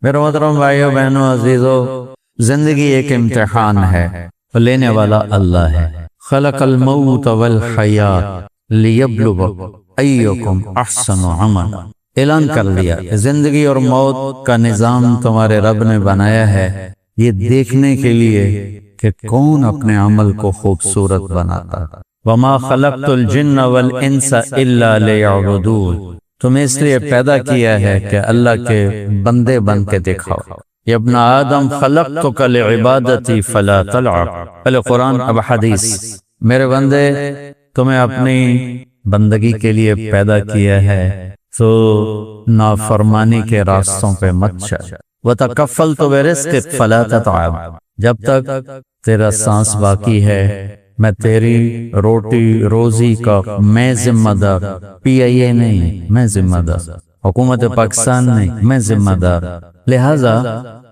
میرے محترم بھائیو بہنوں عزیزو، زندگی ایک امتحان ہے، لینے والا اللہ ہے۔ خلق الموت والحیات لیبلوکم ایکم احسن عملا، اعلان کر دیا کہ زندگی اور موت کا نظام تمہارے رب نے بنایا ہے یہ دیکھنے کے لیے کہ کون اپنے عمل کو خوبصورت بناتا۔ وما خلقت الجن والانس الا لیعبدون، تمہیں اس لیے پیدا کیا ہے کہ اللہ کے بندے بن کے دکھاؤ۔ یا ابن آدم خلقتک لعبادتی فلا تلعب، پہلے قرآن اب حدیث۔ میرے بندے تمہیں اپنی بندگی کے لیے پیدا کیا ہے تو نافرمانی کے راستوں پہ مت چل۔ وتکفلت برزقک فلا تتعب، جب تک تیرا سانس باقی ہے میں تیری روٹی روزی کا میں ذمہ دار، PIA نہیں، میں ذمہ دار، حکومت پاکستان نہیں، میں ذمہ دار۔ لہٰذا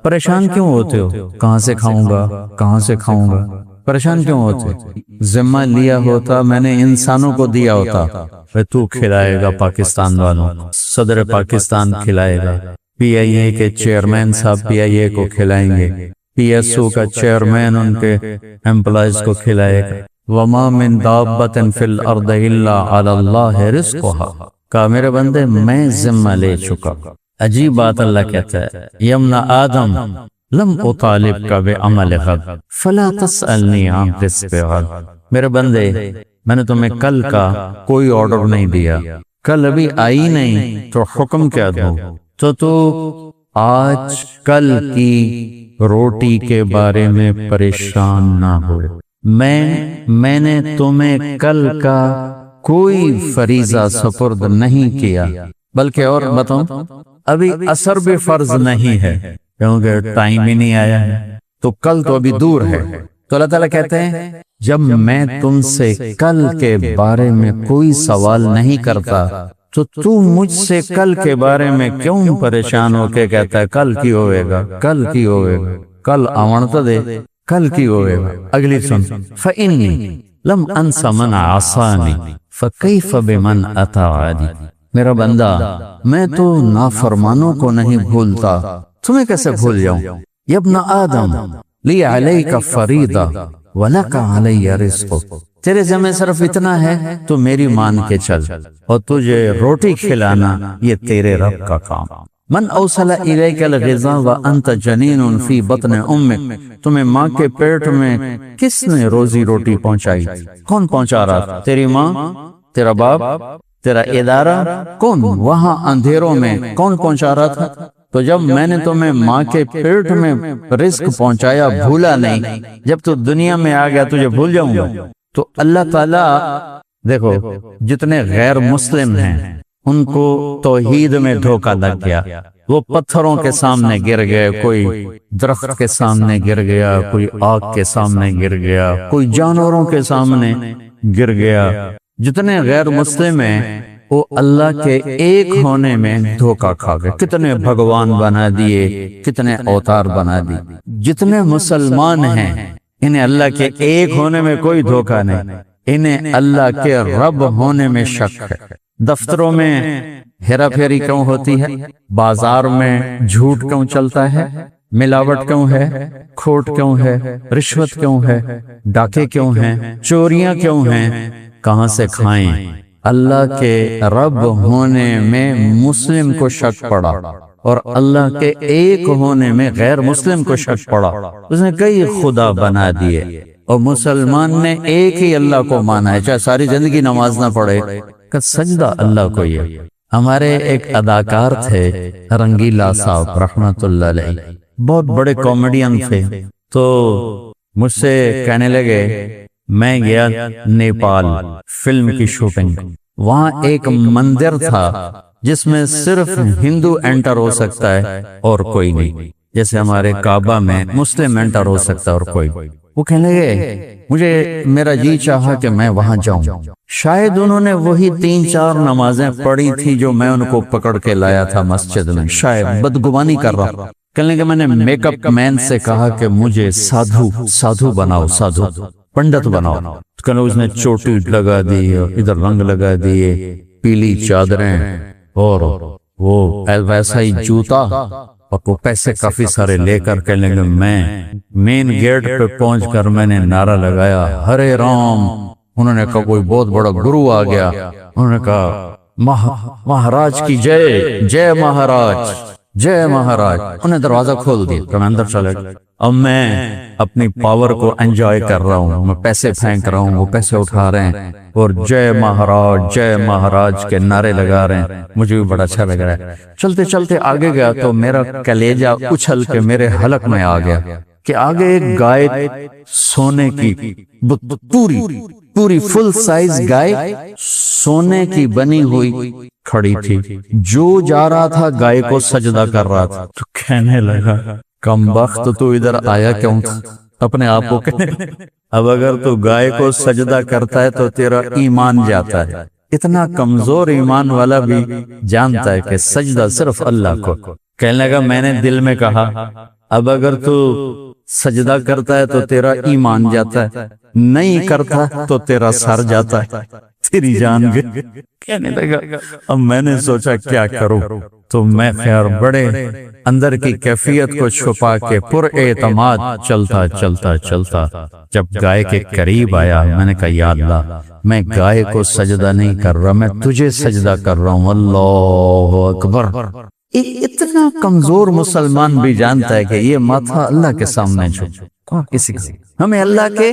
پریشان کیوں ہوتے ہو؟ کہاں سے کھاؤں گا، کہاں سے کھاؤں گا؟ پریشان کیوں ہوتے؟ ذمہ لیا ہوتا، میں نے انسانوں کو دیا ہوتا، پھر تو کھلائے گا پاکستان والوں، صدر پاکستان کھلائے گا، PIA کے چیئرمین صاحب PIA کو کھلائیں گے، PSO کا چیئرمین ان کے امپلائیز کو کھلائے گا۔ وما من دابۃ فی الارض الا علی اللہ رزقها، کہا میرے بندے میں ذمہ لے چکا۔ عجیب بات اللہ کہتا ہے، یمن آدم لم اطالبک بعمل غد فلا تسألنی عن رزق غد، میرے بندے میں نے تمہیں کل کا کوئی آرڈر نہیں دیا، کل ابھی آئی نہیں تو حکم کیا دوں؟ تو آج کل کی روٹی کے بارے میں پریشان نہ ہوئے، میں نے تمہیں کل کا کوئی فریضہ سپرد نہیں کیا، بلکہ اور بتاؤں ابھی عصر بھی فرض نہیں ہے کیونکہ ٹائم ہی نہیں آیا ہے، تو کل تو ابھی دور ہے۔ تو اللہ تعالیٰ کہتے ہیں جب میں تم سے کل کے بارے میں کوئی سوال نہیں کرتا تو مجھ سے کل کے بارے میں کیوں پریشان ہو کے کہتا ہے کل کی ہوئے گا، کل کی ہوئے گا، کل آمنت دے، کل کی ہوئے گا۔ اگلی سن، فَإِنِّي لَمْ أَنْسَ مَنْ عَصَانِي فَكَيْفَ بِمَنْ أَطَاعَنِي، میرا بندہ میں تو نافرمانوں کو نہیں بھولتا، تمہیں کیسے بھول جاؤں؟ یا ابن آدم لی علیک فریضہ وَلَكَ عَلَيَّ رِزْقُ، تیرے ذمہ صرف اتنا ہے تو میری مان کے چل، اور تجھے روٹی کھلانا یہ تیرے رب کا کام۔ من اوصل الیک الغذاء وانت جنین فی بطن امک، تمہیں ماں کے پیٹ میں کس نے روزی روٹی پہنچائی؟ کون پہنچا رہا تھا؟ تیری ماں، تیرا باپ، تیرا ادارہ، کون؟ وہاں اندھیروں میں کون پہنچا رہا تھا؟ تو جب میں نے تمہیں ماں کے پیٹ میں رزق پہنچایا بھولا نہیں، جب تو دنیا میں آ گیا تجھے بھول جاؤں گا؟ تو اللہ تعالیٰ دیکھو جتنے غیر مسلم ہیں ان کو توحید میں دھوکہ لگ گیا، وہ پتھروں کے سامنے گر گئے، کوئی درخت کے سامنے گر گیا، کوئی آگ کے سامنے گر گیا، کوئی جانوروں کے سامنے گر گیا۔ جتنے غیر مسلم ہیں وہ اللہ کے ایک ہونے میں دھوکہ کھا گئے، کتنے بھگوان بنا دیے، کتنے اوتار بنا دیے۔ جتنے مسلمان ہیں انہیں اللہ کے ایک ہونے میں کوئی دھوکہ نہیں، انہیں اللہ کے رب ہونے میں شک ہے۔ دفتروں میں ہیرا پھیری کیوں ہوتی ہے؟ بازار میں جھوٹ کیوں چلتا ہے؟ ملاوٹ کیوں ہے؟ کھوٹ کیوں ہے؟ رشوت کیوں ہے؟ ڈاکے کیوں ہیں؟ چوریاں کیوں ہیں؟ کہاں سے کھائیں؟ اللہ کے رب ہونے میں مسلم کو شک پڑا اور اللہ کے ایک ہونے میں غیر مسلم کو شک پڑا، اس نے کئی خدا بنا دیے، اور مسلمان نے ایک ہی اللہ کو مانا ہے، چاہے ساری زندگی نماز نہ پڑھے، کہ سجدہ اللہ کو ہی ہے۔ ہمارے ایک اداکار تھے رنگیلا صاحب رحمت اللہ علیہ، بہت بڑے کامیڈین تھے، تو مجھ سے کہنے لگے میں گیا نیپال فلم کی شوٹنگ، وہاں ایک مندر تھا جس میں صرف ہندو انٹر ہو سکتا ہے اور کوئی نہیں، جیسے ہمارے کعبہ میں مسلم انٹر ہو سکتا ہے اور کوئی۔ وہ کہنے لگے مجھے میرا جی چاہا کہ میں وہاں جاؤں، شاید انہوں نے وہی 3-4 نمازیں پڑھی تھی جو میں ان کو پکڑ کے لایا تھا مسجد میں، شاید بدگمانی کر رہا۔ کہنے کہ میں نے میک اپ مین سے کہا کہ مجھے سادھو بناؤ، سادھو پنڈت بناؤ، کہ اس نے چوٹی لگا دی، ادھر رنگ لگا دیے، پیلی چادریں اور وہ ویسا ہی جوتا اور وہ پیسے کافی سارے لے کر کہنے لگے میں مین گیٹ پہ پہنچ کر میں نے نعرہ لگایا ہرے رام. انہوں نے کہا کوئی بہت بڑا گرو آ گیا. انہوں نے کہا مہاراج کی جے جے مہاراج جے مہاراج. انہیں دروازہ کھول دیا تو میں اندر چلے گیا. اب میں اپنی پاور کو انجوائے کر رہا ہوں, میں پیسے پھینک رہا ہوں, وہ پیسے اٹھا رہے ہیں اور جے مہاراج کے نعرے لگا رہے ہیں. مجھے بھی بڑا اچھا لگ رہا ہے. چلتے چلتے آگے گیا تو میرا کلیجہ اچھل کے میرے حلق میں آ گیا کہ آگے ایک گائے سونے کی پوری فل سائز گائے سونے کی بنی ہوئی کھڑی تھی. جو جا رہا تھا گائے کو سجدہ کر رہا تھا. تو کہنے لگا کم بخت تو ادھر آیا کیوں تھا؟ اپنے آپ کو کہنے اب اگر تو گائے کو سجدہ کرتا ہے تو تیرا ایمان جاتا ہے. اتنا کمزور ایمان والا بھی جانتا ہے کہ سجدہ صرف اللہ کو. کہنے لگا میں نے دل میں کہا اب اگر تو سجدہ کرتا ہے تو تیرا ایمان جاتا ہے, نہیں کرتا تو تیرا سر جاتا ہے, تیری جان گئی. کہنے لگا اب میں نے سوچا کیا کروں, تو میں خیر بڑے اندر کی کیفیت کو چھپا کے پر اعتماد چلتا جب گائے کے قریب آیا میں نے کہا یا اللہ میں گائے کو سجدہ نہیں کر رہا, میں تجھے سجدہ کر رہا ہوں. اللہ اکبر. اتنا کمزور مسلمان بھی جانتا ہے کہ یہ ماتھا اللہ کے سامنے جھکا. کسی ہمیں اللہ کے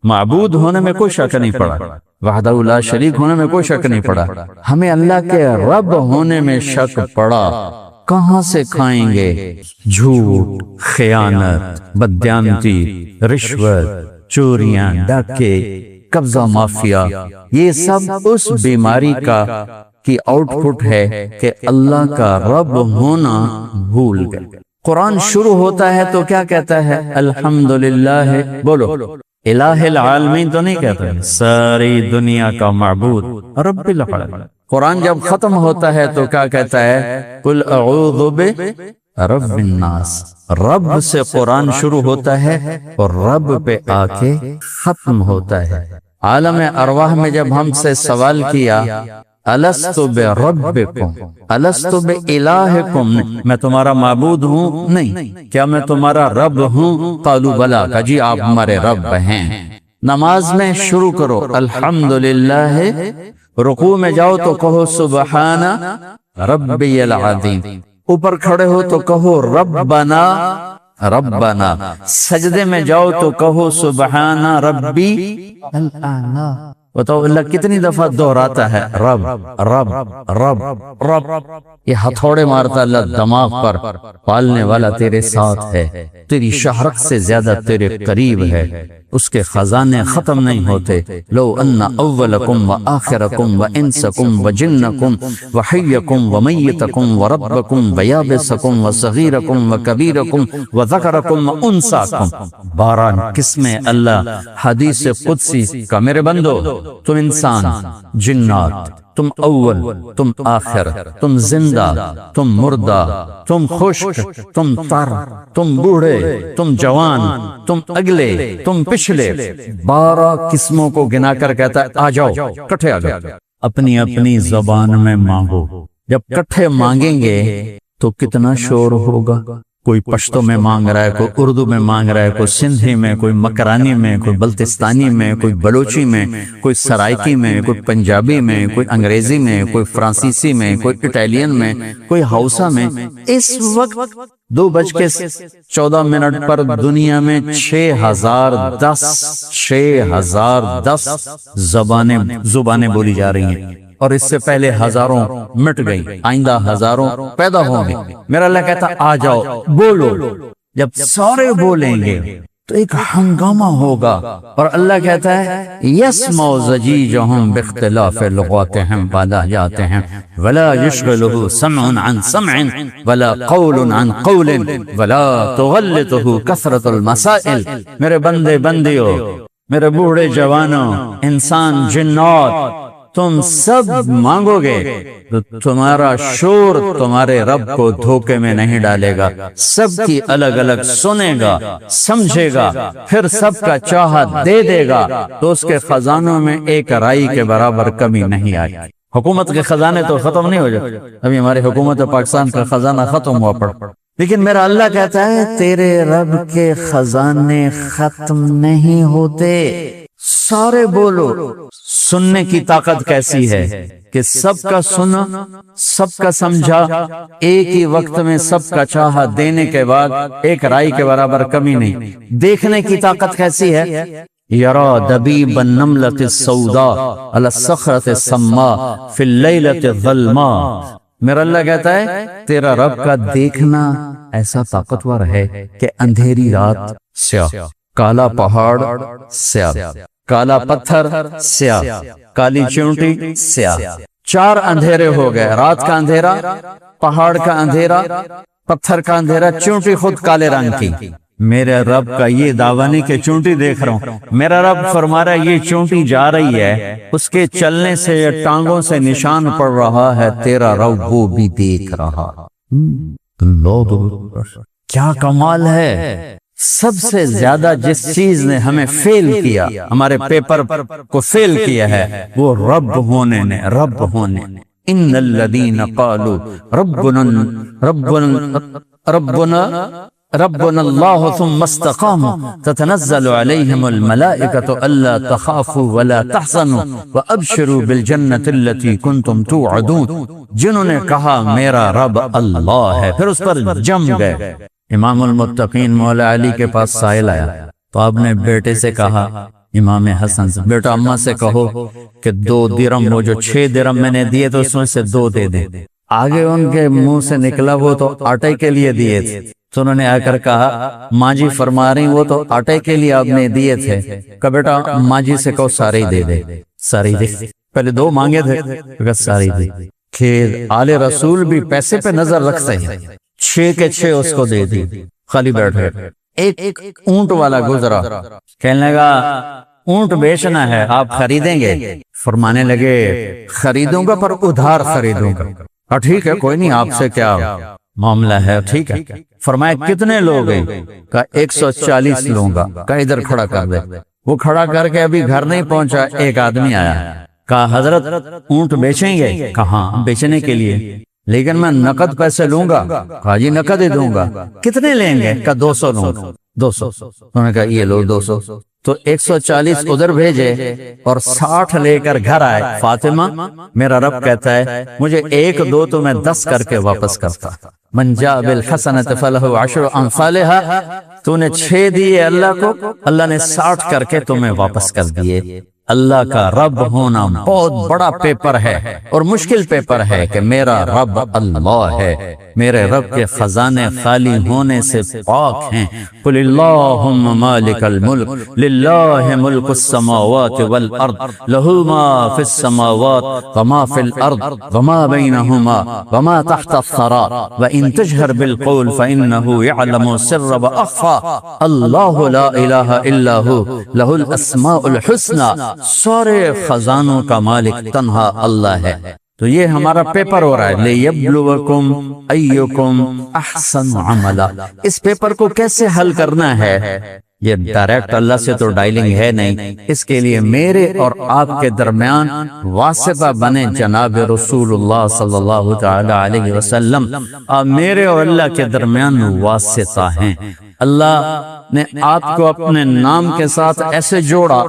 معبود ہونے میں کوئی شک نہیں پڑا, وحدہ لا شریک ہونے میں کوئی شک نہیں پڑا, ہمیں اللہ کے رب ہونے میں شک پڑا. کہاں سے کھائیں گے جھوٹ, خیانت, بددیانتی, رشوت, چوریاں, ڈاکے, قبضہ مافیا, یہ سب اس بیماری کی آؤٹ پٹ ہے کہ اللہ کا رب ہونا بھول گئے. قرآن شروع ہوتا ہے تو کیا کہتا ہے؟ الحمدللہ. بولو الہ العالمین تو نہیں کہتا, ساری دنیا کا معبود رب العالمین. قرآن جب ختم ہوتا ہے تو کیا کہتا ہے؟ قل اعوذ برب الناس. رب سے قرآن شروع ہوتا ہے اور رب پہ آ کے ختم ہوتا ہے. عالم ارواح میں جب ہم سے سوال کیا الست بربکم الست بالہکم, میں تمہارا معبود ہوں نہیں, کیا میں تمہارا رب ہوں؟ قالوا بلا, کہ جی آپ ہمارے رب ہیں. نماز میں شروع کرو الحمدللہ, رکوع میں جاؤ تو کہو سبحان ربی العظیم, اوپر کھڑے ہو تو کہو ربنا ربنا, سجدے میں جاؤ تو کہو سبحان ربی الاعلی. بتاؤ اللہ کتنی دفعہ دہراتا ہے رب رب رب رب. یہ ہتھوڑے مارتا اللہ دماغ پر, پالنے والا تیرے ساتھ ہے, تیری شہرت سے زیادہ تیرے قریب ہے, اس کے خزانے ختم نہیں ہوتے. لو ان اولکم و آخرکم و انسکم و جنکم و حیکم و میتکم و ربکم و یابسکم و صغیرکم و کبیرکم و ذکرکم و انساکم. 12 قسمیں اللہ حدیث قدسی کا میرے بندو, تم انسان, جنات, تم اول, تم آخر, تم زندہ, تم مردہ, تم خشک, تم تر, تم بوڑھے, تم جوان, تم اگلے, تم پچھلے. 12 قسموں کو گنا کر کہتا ہے آ جاؤ کٹھے آ جاؤ, اپنی اپنی زبان میں مانگو. جب کٹھے مانگیں گے تو کتنا شور ہوگا. کوئی پشتو میں مانگ رہا ہے, کوئی اردو میں مانگ رہا ہے, کوئی سندھی میں, کوئی مکرانی میں, کوئی بلتستانی میں, کوئی بلوچی میں, کوئی سرائکی میں, کوئی پنجابی میں, کوئی انگریزی میں, کوئی فرانسیسی میں, کوئی اٹالین میں, کوئی ہausa میں. اس وقت 2:14 پر دنیا میں 6010 زبانیں بولی جا رہی ہیں, اور اس سے پہلے ہزاروں مٹ گئی, آئندہ ہزاروں پیدا ہوں گے. میرا اللہ کہتا آ جاؤ بولو. جب سارے بولیں گے تو ایک ہنگامہ ہوگا, اور اللہ کہتا ہے یسمع زجیجہم باختلاف لغاتہم ولہجاتہم ولا یشغلہ سمع عن سمع ولا قول عن قول ولا تغلطہ کثرت المسائل. میرے بندے بندیوں, میرے بوڑھے جوانوں, انسان جنات, تم سب مانگو گے تو تمہارا شور تمہارے رب کو دھوکے میں نہیں ڈالے گا. سب کی الگ الگ سنے گا, سمجھے گا, پھر سب کا چاہت دے دے گا, تو اس کے خزانوں میں ایک رائی کے برابر کمی نہیں آئی. حکومت کے خزانے تو ختم نہیں ہو جائے. ابھی ہماری حکومت پاکستان کا خزانہ ختم ہوا پڑا, لیکن میرا اللہ کہتا ہے تیرے رب کے خزانے ختم نہیں ہوتے. سارے بولو سننے کی طاقت کیسی ہے کہ سب کا سنا، سب کا سمجھا، ایک ہی وقت میں سب کا چاہا دینے کے بعد ایک رائی کے برابر کمی نہیں. دیکھنے کی طاقت کیسی ہے. یرا دبیب النملۃ السوداء علی الصخرۃ السماء فی اللیلۃ الظلماء. میرا اللہ کہتا ہے تیرا رب کا دیکھنا ایسا طاقتور ہے کہ اندھیری رات سیاہ، کالا پہاڑ سیاہ، کالا پتھر سیاہ، کالی چونٹی سیاہ. 4 اندھیرے ہو گئے، رات کا اندھیرا، پہاڑ کا اندھیرا، پتھر کا اندھیرا، چونٹی خود کالے رنگ کی. میرے رب کا یہ دعویٰ نہیں کہ چونٹی دیکھ رہا ہوں. میرا رب فرما رہا ہے یہ چونٹی جا رہی ہے، اس کے چلنے سے یا ٹانگوں سے نشان پڑ رہا ہے، تیرا رب وہ بھی دیکھ رہا. کیا کمال ہے. سب سے زیادہ جس چیز نے ہمیں فیل کیا، ہمارے پیپر کو فیل کیا ہے، وہ رب ہونے نے. رب ہونے ان الذین قالوا ربنا اللہ ثم استقاموا تتنزل علیہم الملائکۃ الا تخافوا ولا تحزنوا وابشروا بالجنۃ التي کنتم توعدون. جنہوں نے کہا میرا رب اللہ ہے، پھر اس پر جم گئے. امام المتقین مولا علی کے پاس سائل آیا تو آپ نے بیٹے سے کہا، امام حسن سے، بیٹا اماں سے کہو کہ 2 درم، وہ جو 6 درم میں نے دیے تو اس میں سے 2 دے دیں. آگے ان کے منہ سے نکلا وہ تو آٹے کے لیے دیے تھے. تو انہوں نے آ کر کہا ماں جی فرما رہی وہ تو آٹے کے لیے آپ نے دیے تھے. کہ بیٹا ماں جی سے کہو سارے دے دے. ساری دے. پہلے 2 مانگے تھے، ساری دے. کہ آل رسول بھی پیسے پہ نظر رکھتے ہیں. 6 کے 6 اس کو دے دی. خالی بیٹھے. ایک اونٹ والا گزرا، کہنے لگا اونٹ بیچنا ہے، آپ خریدیں گے؟ فرمانے لگے خریدوں گا پر ادھار خریدوں گا. ٹھیک ہے کوئی نہیں، آپ سے کیا معاملہ ہے، ٹھیک ہے. فرمایا کتنے لوگ ہیں؟ کہا 140 لوں گا. کہا ادھر کھڑا کر دے. وہ کھڑا کر کے ابھی گھر نہیں پہنچا، ایک آدمی آیا. کہا حضرت اونٹ بیچیں گے؟ کہا ہاں بیچنے کے لیے، لیکن میں نقد پیسے لوں گا. کہا جی نقد ہی دوں گا. کتنے لیں گے؟ کہا 200 لوں گا. 200. انہوں نے کہا یہ لو 200. تو 140 ادھر بھیجے اور 60 لے کر گھر آئے. فاطمہ میرا رب کہتا ہے مجھے 1 2 تو میں 10 کر کے واپس کرتا. من جاء بالحسنۃ فلہ 10 امثالھا. تو نے 6 دیے اللہ کو، اللہ نے 60 کر کے تمہیں واپس کر دیے. اللہ کا رب ہونا بہت بڑا پیپر ہے اور مشکل پیپر ہے کہ میرا رب اللہ ہے. میرے رب کے خزانے خالی ہونے سے پاک ہیں. قل اللہم مالک الملک للہ ملک السماوات والارض لہ ما فی السماوات وما فی الارض وما بینہما وما تحت الثرى وان تجہر بالقول فانہ یعلم السر واخفى اللہ لا الہ الا ہو لہ الاسماء الحسنى. سارے خزانوں کا مالک تنہا اللہ ہے. تو یہ ہمارا پیپر ہو رہا ہے لیبلوکم ایکم احسن عملا. اس پیپر کو کیسے حل کرنا ہے؟ یہ ڈائریکٹ اللہ سے تو ڈائلنگ ہے نہیں. اس کے لیے میرے اور آپ کے درمیان واسطہ بنے جناب رسول اللہ صلی اللہ تعالی علیہ وسلم. میرے اور اللہ کے درمیان واسطہ ہیں. اللہ نے آپ کو اپنے نام کے ساتھ ایسے جوڑا.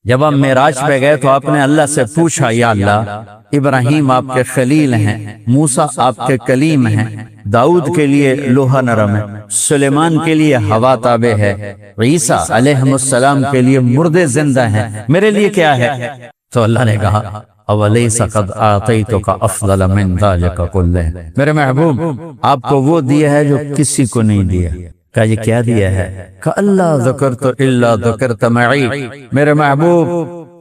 جب آپ معراج پہ گئے تو آپ نے اللہ سے پوچھا یا اللہ ابراہیم آپ کے خلیل ہیں، موسیٰ آپ کے کلیم ہیں، داؤد کے لیے لوہا نرم ہے، سلیمان کے لیے ہوا تابع ہے، عیسیٰ علیہ السلام کے لیے مردے زندہ ہیں، میرے لیے کیا ہے؟ تو اللہ نے کہا اولیس قد آتیتک افضل من ذلک کلہ. میرے محبوب آپ کو وہ دیا ہے جو کسی کو نہیں دیا. کہا یہ کیا دیا ہے؟ کہ اللہ ذکرت الا ذکرت معی. میرے محبوب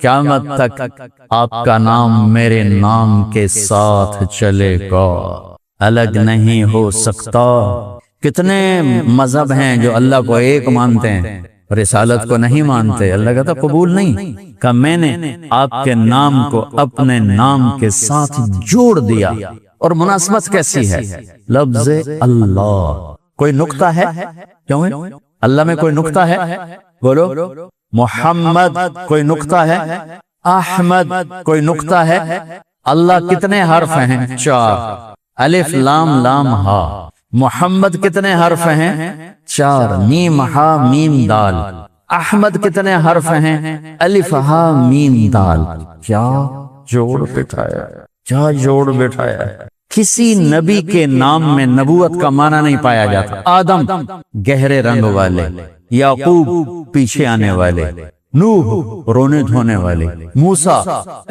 قیامت تک آپ کا نام میرے نام کے ساتھ چلے گا، الگ نہیں ہو سکتا. کتنے مذہب ہیں جو اللہ کو ایک مانتے ہیں، رسالت کو نہیں مانتے. اللہ کہتا قبول نہیں. کہ میں نے آپ کے نام کو اپنے نام کے ساتھ جوڑ دیا. اور مناسبت کیسی ہے؟ لفظ اللہ. کوئی نقطہ ہے؟ کیوں ہے؟ اللہ میں کوئی نقطہ ہے؟ بولو. محمد کوئی نقطہ ہے؟ احمد کوئی نقطہ ہے؟ اللہ کتنے حرف ہیں؟ 4. الف لام لام ہا. محمد کتنے حرف ہیں؟ 4، میم ہا میم دال۔ احمد کتنے حرف ہیں؟ الف ہا میم دال۔ کیا جوڑ بٹھایا، کیا جوڑ بٹھایا۔ کسی نبی کے نام میں نبوت کا معنی نہیں پایا جاتا۔ آدم گہرے رنگ والے، یعقوب پیچھے آنے والے، نوح رونے دھونے والے، موسیٰ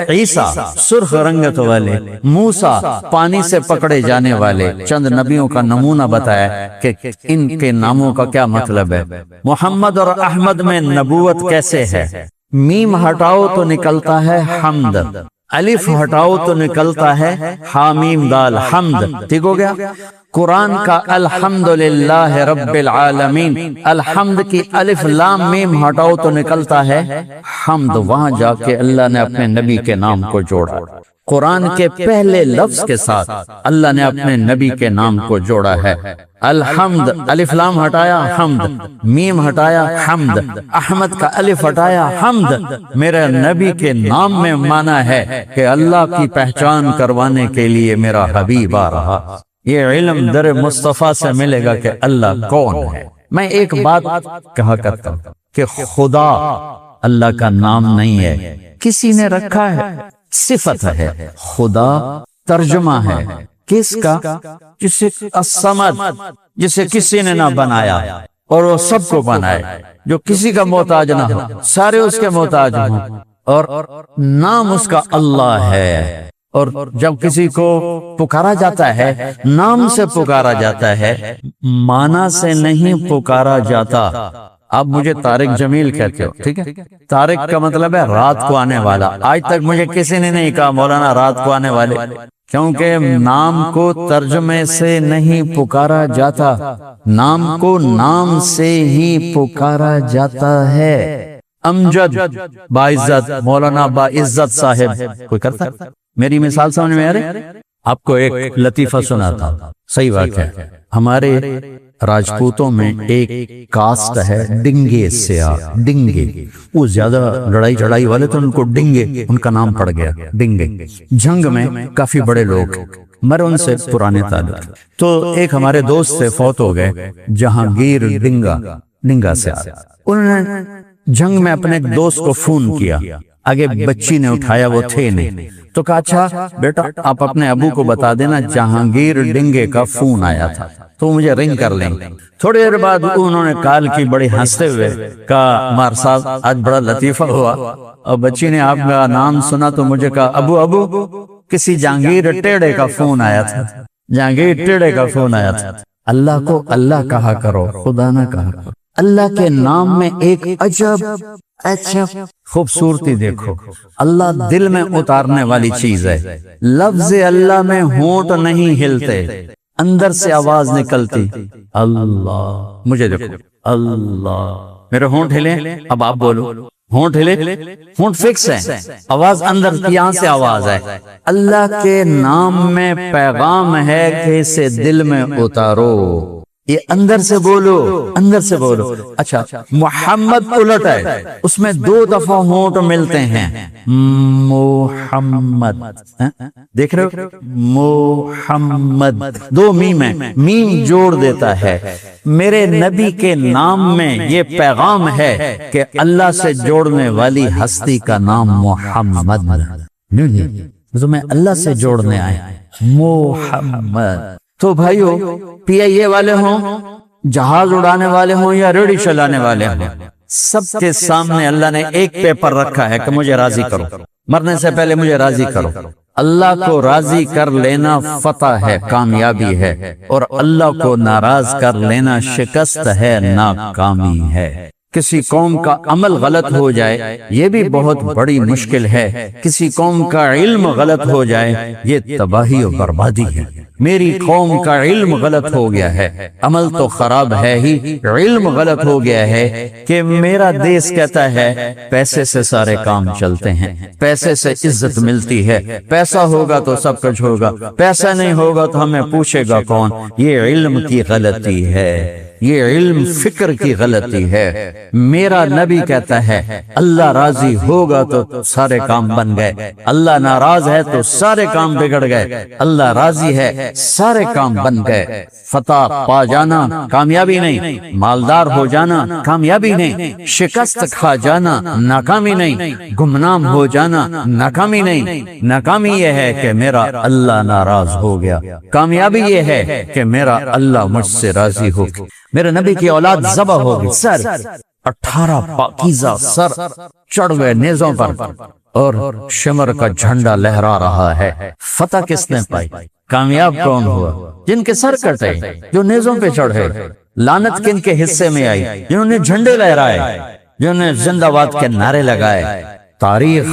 عیسیٰ سرخ رنگت والے، موسیٰ پانی سے پکڑے جانے والے۔ چند نبیوں کا نمونہ بتایا کہ ان کے ناموں کا کیا مطلب ہے۔ محمد اور احمد میں نبوت کیسے ہے؟ میم ہٹاؤ تو نکلتا ہے حمد، الف ہٹاؤ تو نکلتا ہے حامیم دال، حمد۔ ٹھیک ہو گیا؟ قرآن کا الحمدللہ رب العالمین، الحمد کی الف لام میم ہٹاؤ تو نکلتا ہے حمد۔ وہاں جا کے اللہ نے اپنے نبی کے نام کو جوڑا، قرآن کے پہلے لفظ کے ساتھ اللہ نے اپنے نبی کے نام کو جوڑا ہے۔ الحمد، الف لام ہٹایا حمد، میم ہٹایا حمد، احمد کا الف ہٹایا حمد۔ میرے نبی کے نام میں معنی ہے کہ اللہ کی پہچان کروانے کے لیے میرا حبیب آ رہا۔ یہ علم در مصطفیٰ سے ملے گا کہ اللہ کون ہے۔ میں ایک بات کہا کرتا ہوں کہ خدا اللہ کا نام نہیں ہے، کسی نے رکھا ہے، صفت ہے۔ خدا ترجمہ ہے کس کا؟ جسے الصمد، جسے کسی نے نہ بنایا اور وہ سب کو بنائے، جو کسی کا محتاج نہ ہو، سارے اس کے محتاج ہوں، اور نام اس کا اللہ ہے۔ اور جب کسی کو پکارا جاتا ہے نام سے پکارا جاتا ہے، معنی سے نہیں پکارا جاتا۔ آپ مجھے طارق جمیل کہتے ہو، ٹھیک ہے؟ طارق کا مطلب ہے رات کو آنے والا۔ آج تک مجھے کسی نے نہیں کہا مولانا رات کو آنے والے، کیونکہ نام کو ترجمے سے نہیں پکارا جاتا، نام کو نام سے ہی پکارا جاتا ہے۔ امجد باعزت، مولانا باعزت صاحب، کوئی کرتا ہے؟ میری مثال سمجھ میں آ رہی؟ آپ کو ایک لطیفہ سناتا ہوں، صحیح واقعہ ہے۔ ہمارے راجپوتوں میں ایک کاسٹ ہے ڈنگے سیاہ، ڈنگے، وہ زیادہ لڑائی چڑھائی والے تو ان کو ڈنگے، ان کا نام پڑ گیا ڈنگے۔ جنگ میں کافی بڑے لوگ، مر ان سے پرانے تعلق۔ تو ایک ہمارے دوست سے فوت ہو گئے، جہانگیر ڈنگا سے انہوں نے جنگ میں اپنے ایک دوست کو فون کیا، آگے بچی نے اٹھایا، وہ تھے نہیں، تو کہا اچھا بیٹا آپ اپنے ابو کو بتا دینا جہانگیر ڈنگے کا فون آیا تھا تو مجھے رنگ کر لیں۔ تھوڑی دیر بعد انہوں نے کال کی، بڑی ہنستے ہوئے کہا مار صاحب آج بڑا لطیفہ ہوا، اور بچی نے آپ کا نام سنا تو مجھے کہا ابو کسی جہانگیر ٹیڑے کا فون آیا تھا، جہانگیر ٹیڑے کا فون آیا تھا۔ اللہ کو اللہ کہا کرو، خدا نہ کہا کرو۔ اللہ کے نام میں ایک عجب خوبصورتی دیکھو، اللہ دل میں اتارنے والی چیز ہے۔ لفظ اللہ میں ہونٹ نہیں ہلتے، اندر سے آواز نکلتی اللہ۔ مجھے دیکھو اللہ، میرے ہونٹ ہلے، اب آپ بولو، ہونٹ ہلے، ہونٹ فکس ہے، آواز اندر، یہاں سے آواز ہے۔ اللہ کے نام میں پیغام ہے کہ اسے دل میں اتارو، یہ اندر سے بولو، اندر سے بولو۔ اچھا محمد الٹ ہے، اس میں 2 دفعہ ہونٹ ملتے ہیں، محمد، دیکھ رہے ہو، محمد 2 میم ہے، میم جوڑ دیتا ہے۔ میرے نبی کے نام میں یہ پیغام ہے کہ اللہ سے جوڑنے والی ہستی کا نام محمد، تو میں اللہ سے جوڑنے آیا محمد۔ تو بھائیو، پی آئی اے والے ہوں، جہاز اڑانے والے ہوں یا ریڑھی چلانے والے ہوں، سب کے سامنے اللہ نے ایک پیپر رکھا ہے کہ مجھے راضی کرو، مرنے سے پہلے مجھے راضی کرو۔ اللہ کو راضی کر لینا فتح ہے، کامیابی ہے، اور اللہ کو ناراض کر لینا شکست ہے، ناکامی ہے۔ کسی قوم کا عمل غلط ہو جائے یہ بھی بہت بڑی مشکل ہے، کسی قوم کا علم غلط ہو جائے یہ تباہی و بربادی ہے۔ میری قوم کا علم غلط ہو گیا ہے، عمل تو خراب ہے ہی، علم غلط ہو گیا ہے کہ میرا دیس کہتا ہے پیسے سے سارے کام چلتے ہیں، پیسے سے عزت ملتی ہے، پیسہ ہوگا تو سب کچھ ہوگا، پیسہ نہیں ہوگا تو ہمیں پوچھے گا کون۔ یہ علم کی غلطی ہے، یہ علم فکر کی غلطی ہے۔ میرا نبی کہتا ہے اللہ راضی ہوگا تو سارے کام بن گئے، اللہ ناراض ہے تو سارے کام بگڑ گئے، اللہ راضی ہے سارے کام بن گئے۔ فتح پا جانا کامیابی نہیں، مالدار ہو جانا کامیابی نہیں، شکست کھا جانا ناکامی نہیں، گمنام ہو جانا ناکامی نہیں۔ ناکامی یہ ہے کہ میرا اللہ ناراض ہو گیا، کامیابی یہ ہے کہ میرا اللہ مجھ سے راضی ہو گیا۔ میرے نبی کی اولاد ذبح ہوگی، سر 18 پاکیزہ سر چڑھ گئے نیزوں پر اور شمر کا جھنڈا لہرا رہا ہے۔ فتح کس نے پائی؟ کامیاب کون ہوا؟ جن کے سر کٹے، جو نیزوں پہ چڑھے۔ لعنت کن کے حصے میں آئی؟ جنہوں نے جھنڈے لہرائے، جنہوں نے زندہ باد کے نعرے لگائے۔ تاریخ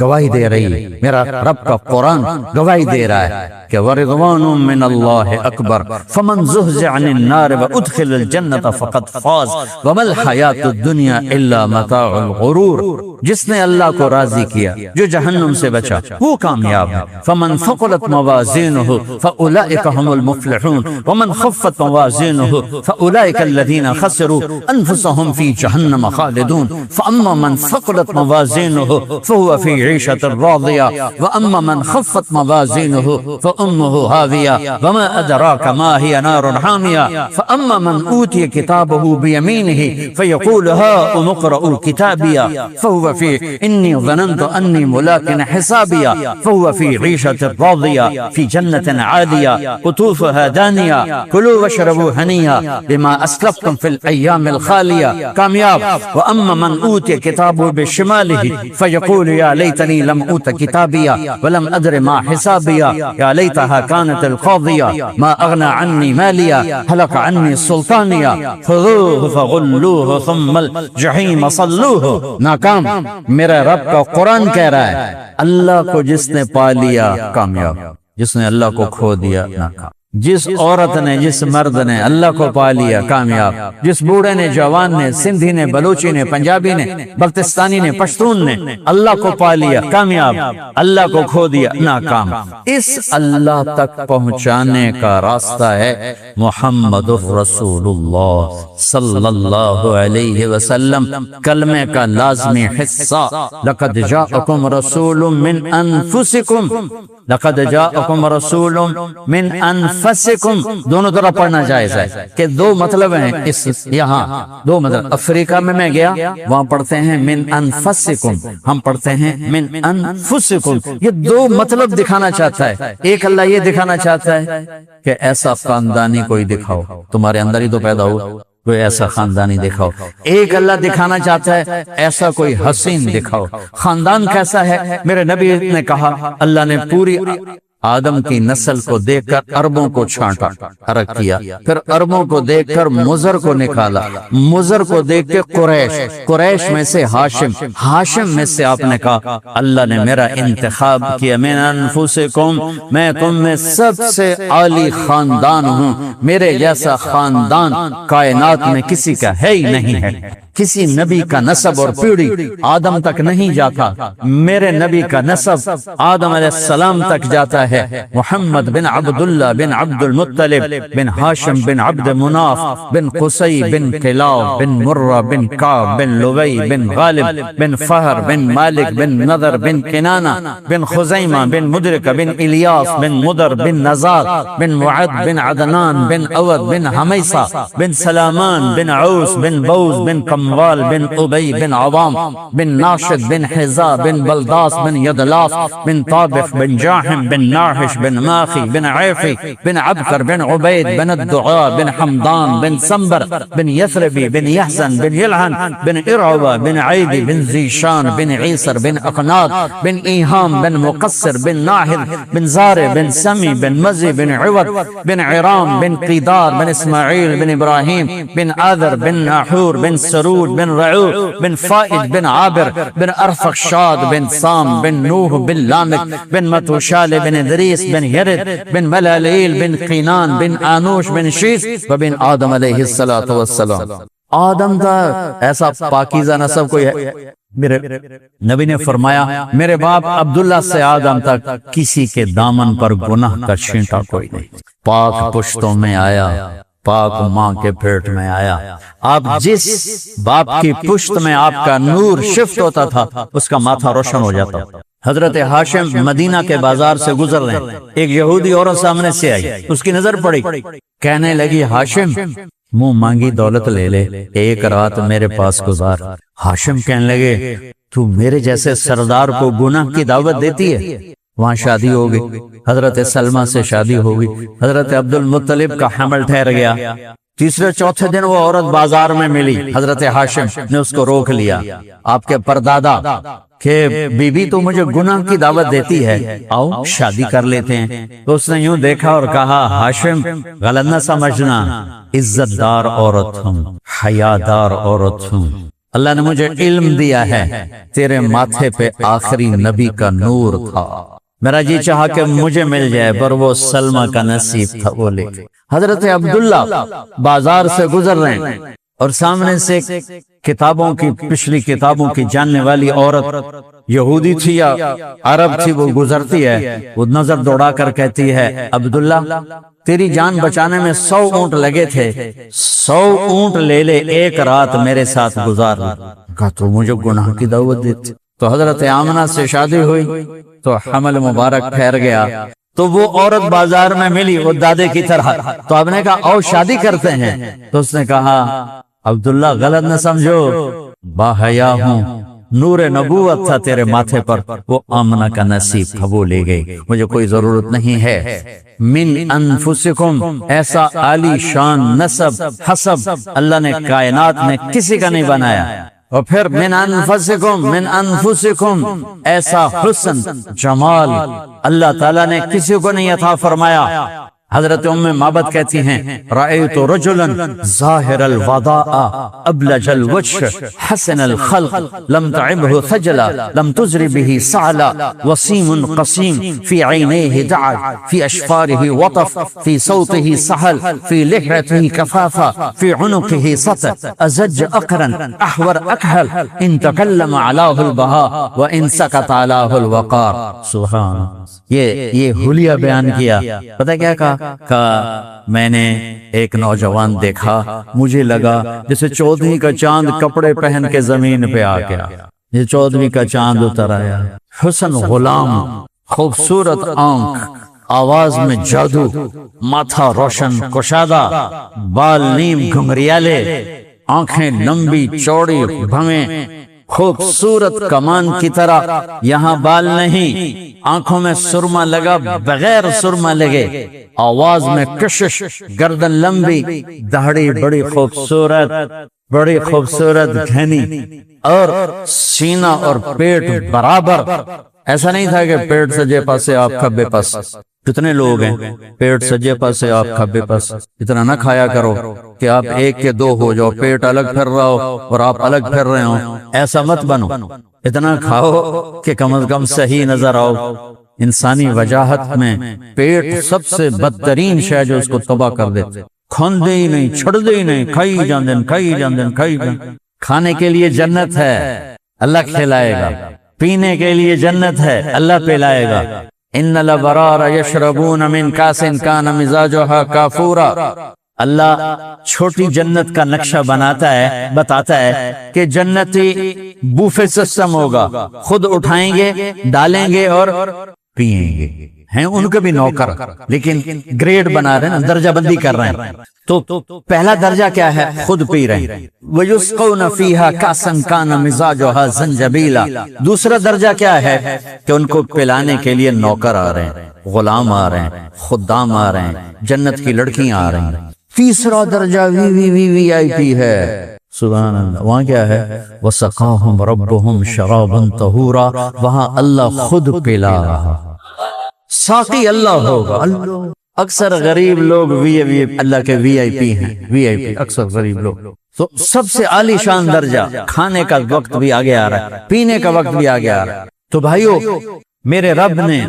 گواہی دے رہی، میرا رب کا قرآن گواہی دے رہا ہے کہ وَرِضْوَانٌ مِّنَ اللَّهِ أَكْبَرُ فَمَنْ زُحْزِحَ عَنِ النَّارِ وَأُدْخِلَ الْجَنَّةَ فَقَدْ فَازَ وَمَا الْحَيَاةُ الدُّنْيَا إِلَّا مَتَاعُ الْغُرُورِ۔ جس نے اللہ کو راضی کیا، جو جہنم سے بچا، وہ کامیاب ہے۔ فَمَنْ ثَقُلَتْ مَوَازِينُهُ فَأُولَئِكَ هُمُ الْمُفْلِحُونَ وَمَنْ خَفَّتْ مَوَازِينُهُ فَأُولَئِكَ الَّذِينَ خَسِرُوا أَنفُسَهُمْ فِي جَهَنَّمَ خَالِدُونَ فَأَمَّا مَنْ ثَقُلَتْ مَوَازِينُهُ فَهُوَ فِي عِيشَةٍ راضية وأما من خفت موازينه فأمه هاوية وما أدراك ما هي نار حامية فأما من أوتي كتابه بيمينه فيقول هاؤم اقرءوا كتابيا فهو في إني ظننت أني ملاق حسابيا فهو في عيشة راضية في جنة عالية قطوفها دانية كلوا واشربوا هنيئا بما أسلفتم في الأيام الخالية کامیاب۔ وأما من أوتي كتابه بشماله فيقول يا ليتني لم أوت كتابيا ولم أدر ما حسابيا يا ليتها كانت القاضية ما أغنى عني ماليا هلك عني سلطانيا خذوه فغلوه ثم الجحيم صلوه۔ ناکام۔ میرا رب کا قرآن کہہ رہا ہے اللہ کو جس نے پا لیا کامیاب، جس نے اللہ کو کھو دیا ناکام۔ جس عورت نے، جس مرد نے اللہ کو پا لیا کامیاب، جس بوڑھے نے، جوان نے، سندھی نے، بلوچی نے، پنجابی نے، بلتستانی نے، پشتون نے اللہ کو پا لیا کامیاب، اللہ کو کھو دیا ناکام۔ اس اللہ تک پہنچانے کا راستہ ہے محمد رسول اللہ صلی اللہ علیہ وسلم، کلمے کا لازمی حصہ۔ لقد جاءکم رسول من انفسکم، لقد جاءکم رسول من انفسکم، دونوں طرح پڑھنا جائز ہے کہ دو مطلب ہیں اس، یہاں دو مطلب۔ افریقہ میں گیا، وہاں پڑھتے ہیں من انفسکم، ہم پڑھتے ہیں من انفسکم۔ یہ دو مطلب دکھانا چاہتا ہے۔ ایک اللہ یہ دکھانا چاہتا ہے کہ ایسا خاندانی کوئی دکھاؤ، تمہارے اندر ہی تو پیدا ہوا، کوئی ایسا خاندانی دکھاؤ۔ ایک اللہ دکھانا چاہتا ہے ایسا کوئی حسین دکھاؤ۔ خاندان کیسا ہے؟ میرے نبی نے کہا اللہ نے پوری آدم کی نسل کو دیکھ کر عربوں کو چھانٹا، فرق کیا، پھر عربوں کو دیکھ کر مضر کو نکالا، مضر کو دیکھ کے قریش، قریش میں سے ہاشم، ہاشم میں سے آپ نے کہا اللہ نے میرا انتخاب کیا، من انفسکم، میں تم میں سب سے عالی خاندان ہوں، میرے جیسا خاندان کائنات میں کسی کا ہے ہی نہیں ہے۔ کسی نبی کا نسب اور پیڑھی آدم تک نہیں جاتا، میرے نبی کا نسب آدم علیہ السلام تک جاتا ہے۔ محمد بن عبداللہ بن عبد المطلب بن ہاشم بن عبد مناف بن قصی بن کلاب بن مرہ بن کعب بن لوی بن غالب بن فہر بن مالک بن نضر بن کنانہ بن خزیمہ بن مدرک بن الیاس بن مدر بن نزار بن معد بن عدنان بن اود بن حمیسہ بن سلامان بن عوس بن بوز بن کموال بن ابی بن عوام بن ناشد بن حزا بن بلداس بن یدلاس بن طابخ بن جاحم بن ناحش بن ماخی بن عیفی بن عبکر بن عبید بن الدعاء بن حمدان بن سنبر بن یثربی بن یحزن بن یلحن بن ارعوہ بن عیدی بن زیشان بن عیسر بن اقناد بن ایہام بن مقصر بن ناہر بن زار بن سمی بن مزی بن عوض بن عرام بن قیدار بن اسماعیل بن ابراہیم بن آذر بن ناحور بن سرود بن رعو بن فائد بن عابر بن ارفخشاد بن سام بن نوح بن لامک بن متوشال بن ادریس بن یرد بن ملالیل بن قینان بن آنوش بن شیس و بن آدم علیہ السلام۔ آدم کا ایسا پاکیزہ نسب کوئی ہے؟ میرے نبی نے فرمایا میرے باپ عبداللہ سے آدم تک کسی کے دامن پر گناہ کا چھینٹا کوئی نہیں۔ پاک پشتوں میں آیا، پاک ماں کے پیٹ میں آیا. آپ جس باپ کی پشت میں آپ کا نور شفٹ ہوتا تھا اس کا ماتھا روشن ہو جاتا. حضرت ہاشم مدینہ کے بازار سے گزر رہے ہیں، ایک یہودی عورت سامنے سے آئی، اس کی نظر پڑی، کہنے لگی ہاشم منہ مانگی دولت لے لے، ایک رات میرے پاس گزار. ہاشم کہنے لگے تو میرے جیسے سردار کو گناہ کی دعوت دیتی ہے؟ وہاں شادی ہو گئی، حضرت سلمہ سے شادی ہو گئی، حضرت عبد المطلب کا حمل ٹھہر گیا. تیسرے چوتھے دن وہ عورت بازار میں ملی، حضرت ہاشم نے اس کو روک لیا. آپ کے پردادا کہ بی بی تو مجھے گناہ کی دعوت دیتی ہے، آؤ شادی کر لیتے ہیں. تو اس نے یوں دیکھا اور کہا ہاشم غلط نہ سمجھنا، عزت دار عورت ہوں، حیا دار عورت ہوں، اللہ نے مجھے علم دیا ہے، تیرے ماتھے پہ آخری نبی کا نور تھا، میرا جی چاہا کہ مجھے مل جائے، پر وہ سلمہ کا نصیب تھا وہ لے. حضرت عبداللہ بازار سے گزر رہے ہیں اور سامنے سے کتابوں کی، پچھلی کتابوں کی جاننے والی عورت، یہودی تھی یا عرب تھی، وہ گزرتی ہے، وہ نظر دوڑا کر کہتی ہے عبداللہ تیری جان بچانے میں 100 اونٹ لگے تھے، 100 اونٹ لے لے، ایک رات میرے ساتھ گزار. کہا تو مجھے گناہ کی دعوت دیتی. تو حضرت آمنہ سے شادی ہوئی تو حمل مبارک ٹھہر گیا. تو وہ عورت بازار میں ملی، وہ دادے کی طرح. تو آپ نے کہا آؤ شادی کرتے ہیں. تو اس نے کہا عبداللہ غلط نہ سمجھو، باحیا ہوں، نور نبوت تھا تیرے ماتھے پر، وہ آمنہ کا نصیب تھا وہ لے گئی، مجھے کوئی ضرورت نہیں ہے. من انفسکم، ایسا عالی شان نسب حسب اللہ نے کائنات میں کسی کا نہیں بنایا. اور پھر من انفسکم ایسا حسن جمال اللہ تعالیٰ نے کسی کو نہیں عطا فرمایا. حضرت ام معبد کہتی ہیں رأیت رجلا ظاہر الوداء ابلج الوجه حسن الخلق لم تعبه خجلا لم تزر به سعلا وسيم قسيم في عينيه دعج في أشفاره وطف في صوته سهل في لحيته كفافا في عنقه سطر أزج أقرا أحور أكهل إن تكلم علاه البهاء وإن سكت علاه الوقار. سبحان. یہ حلیہ بیان کیا. پتہ کیا کہا میں نے ایک نوجوان دیکھا، مجھے لگا جیسے 14ویں کا چاند کپڑے پہن کے زمین پہ آ گیا، یہ 14ویں کا چاند اتر آیا. حسن غلام، خوبصورت آنکھ، آواز میں جادو، ماتھا روشن کشادہ، بال نیم گھنگریالے، آنکھیں لمبی چوڑی بھویں، خوبصورت کمان کی طرح، یہاں بال نہیں، آنکھوں میں سرما لگا بغیر سرما لگے، آواز میں کشش، گردن لمبی، داڑھی بڑی خوبصورت گھنی، اور سینہ اور پیٹ برابر. ایسا نہیں تھا کہ پیٹ سجے پاسے آپ کھبے پاس. کتنے لوگ ہیں پیٹ سجے پاسے آپ کھبے پاس. اتنا نہ کھایا کرو کہ آپ ایک کے دو ہو جاؤ، پیٹ الگ پھر رہا ہو اور آپ الگ پھر رہے ہو، ایسا مت بنو. اتنا کھاؤ کہ کم از کم صحیح نظر آؤ. انسانی وجاہت میں پیٹ سب سے بدترین شے جو اس کو تباہ کر دیتے. کھاندے ہی نہیں، چھڑدے ہی نہیں، کھائی جاندن. کھانے کے لیے جنت ہے، اللہ کھلائے گا. پینے کے لیے جنت ہے، اللہ پلائے گا. ان الابرار یشربون من کاس کان مزاجها کافورا. اللہ چھوٹی جنت کا نقشہ بتاتا ہے کہ جنتی بوفے سسٹم ہوگا، خود اٹھائیں گے، ڈالیں گے اور پیئیں گے. ہیں ان کے بھی نوکر، لیکن گریڈ بنا رہے ہیں، درجہ بندی کر رہے ہیں. تو پہلا درجہ کیا ہے؟ خود پی رہے ہیں. وَيُسْقَوْنَ فِيهَا كَأْسًا كَانَ مِزَاجُهَا زَنْجَبِيلًا. دوسرا درجہ کیا ہے کہ ان کو پلانے کے لیے نوکر آ رہے ہیں، غلام آ رہے ہیں، خدام آ رہے ہیں، جنت کی لڑکیاں آ رہی ہیں. تیسرا درجہ وی آئی پی ہے. سبحان اللہ. وہاں کیا ہے؟ وَسَقَاهُمْ رَبُّهُمْ شَرَابًا طَهُورًا. وہاں اللہ خود پلا رہا، ساقی اللہ ہوگا. اکثر غریب لوگ اللہ کے وی آئی پی ہیں، وی آئی پی اکثر غریب لوگ. تو سب سے عالی شان درجہ، کھانے کا وقت بھی آگے آ رہا ہے، پینے کا وقت بھی آگے آ رہا ہے. تو بھائیو، میرے رب نے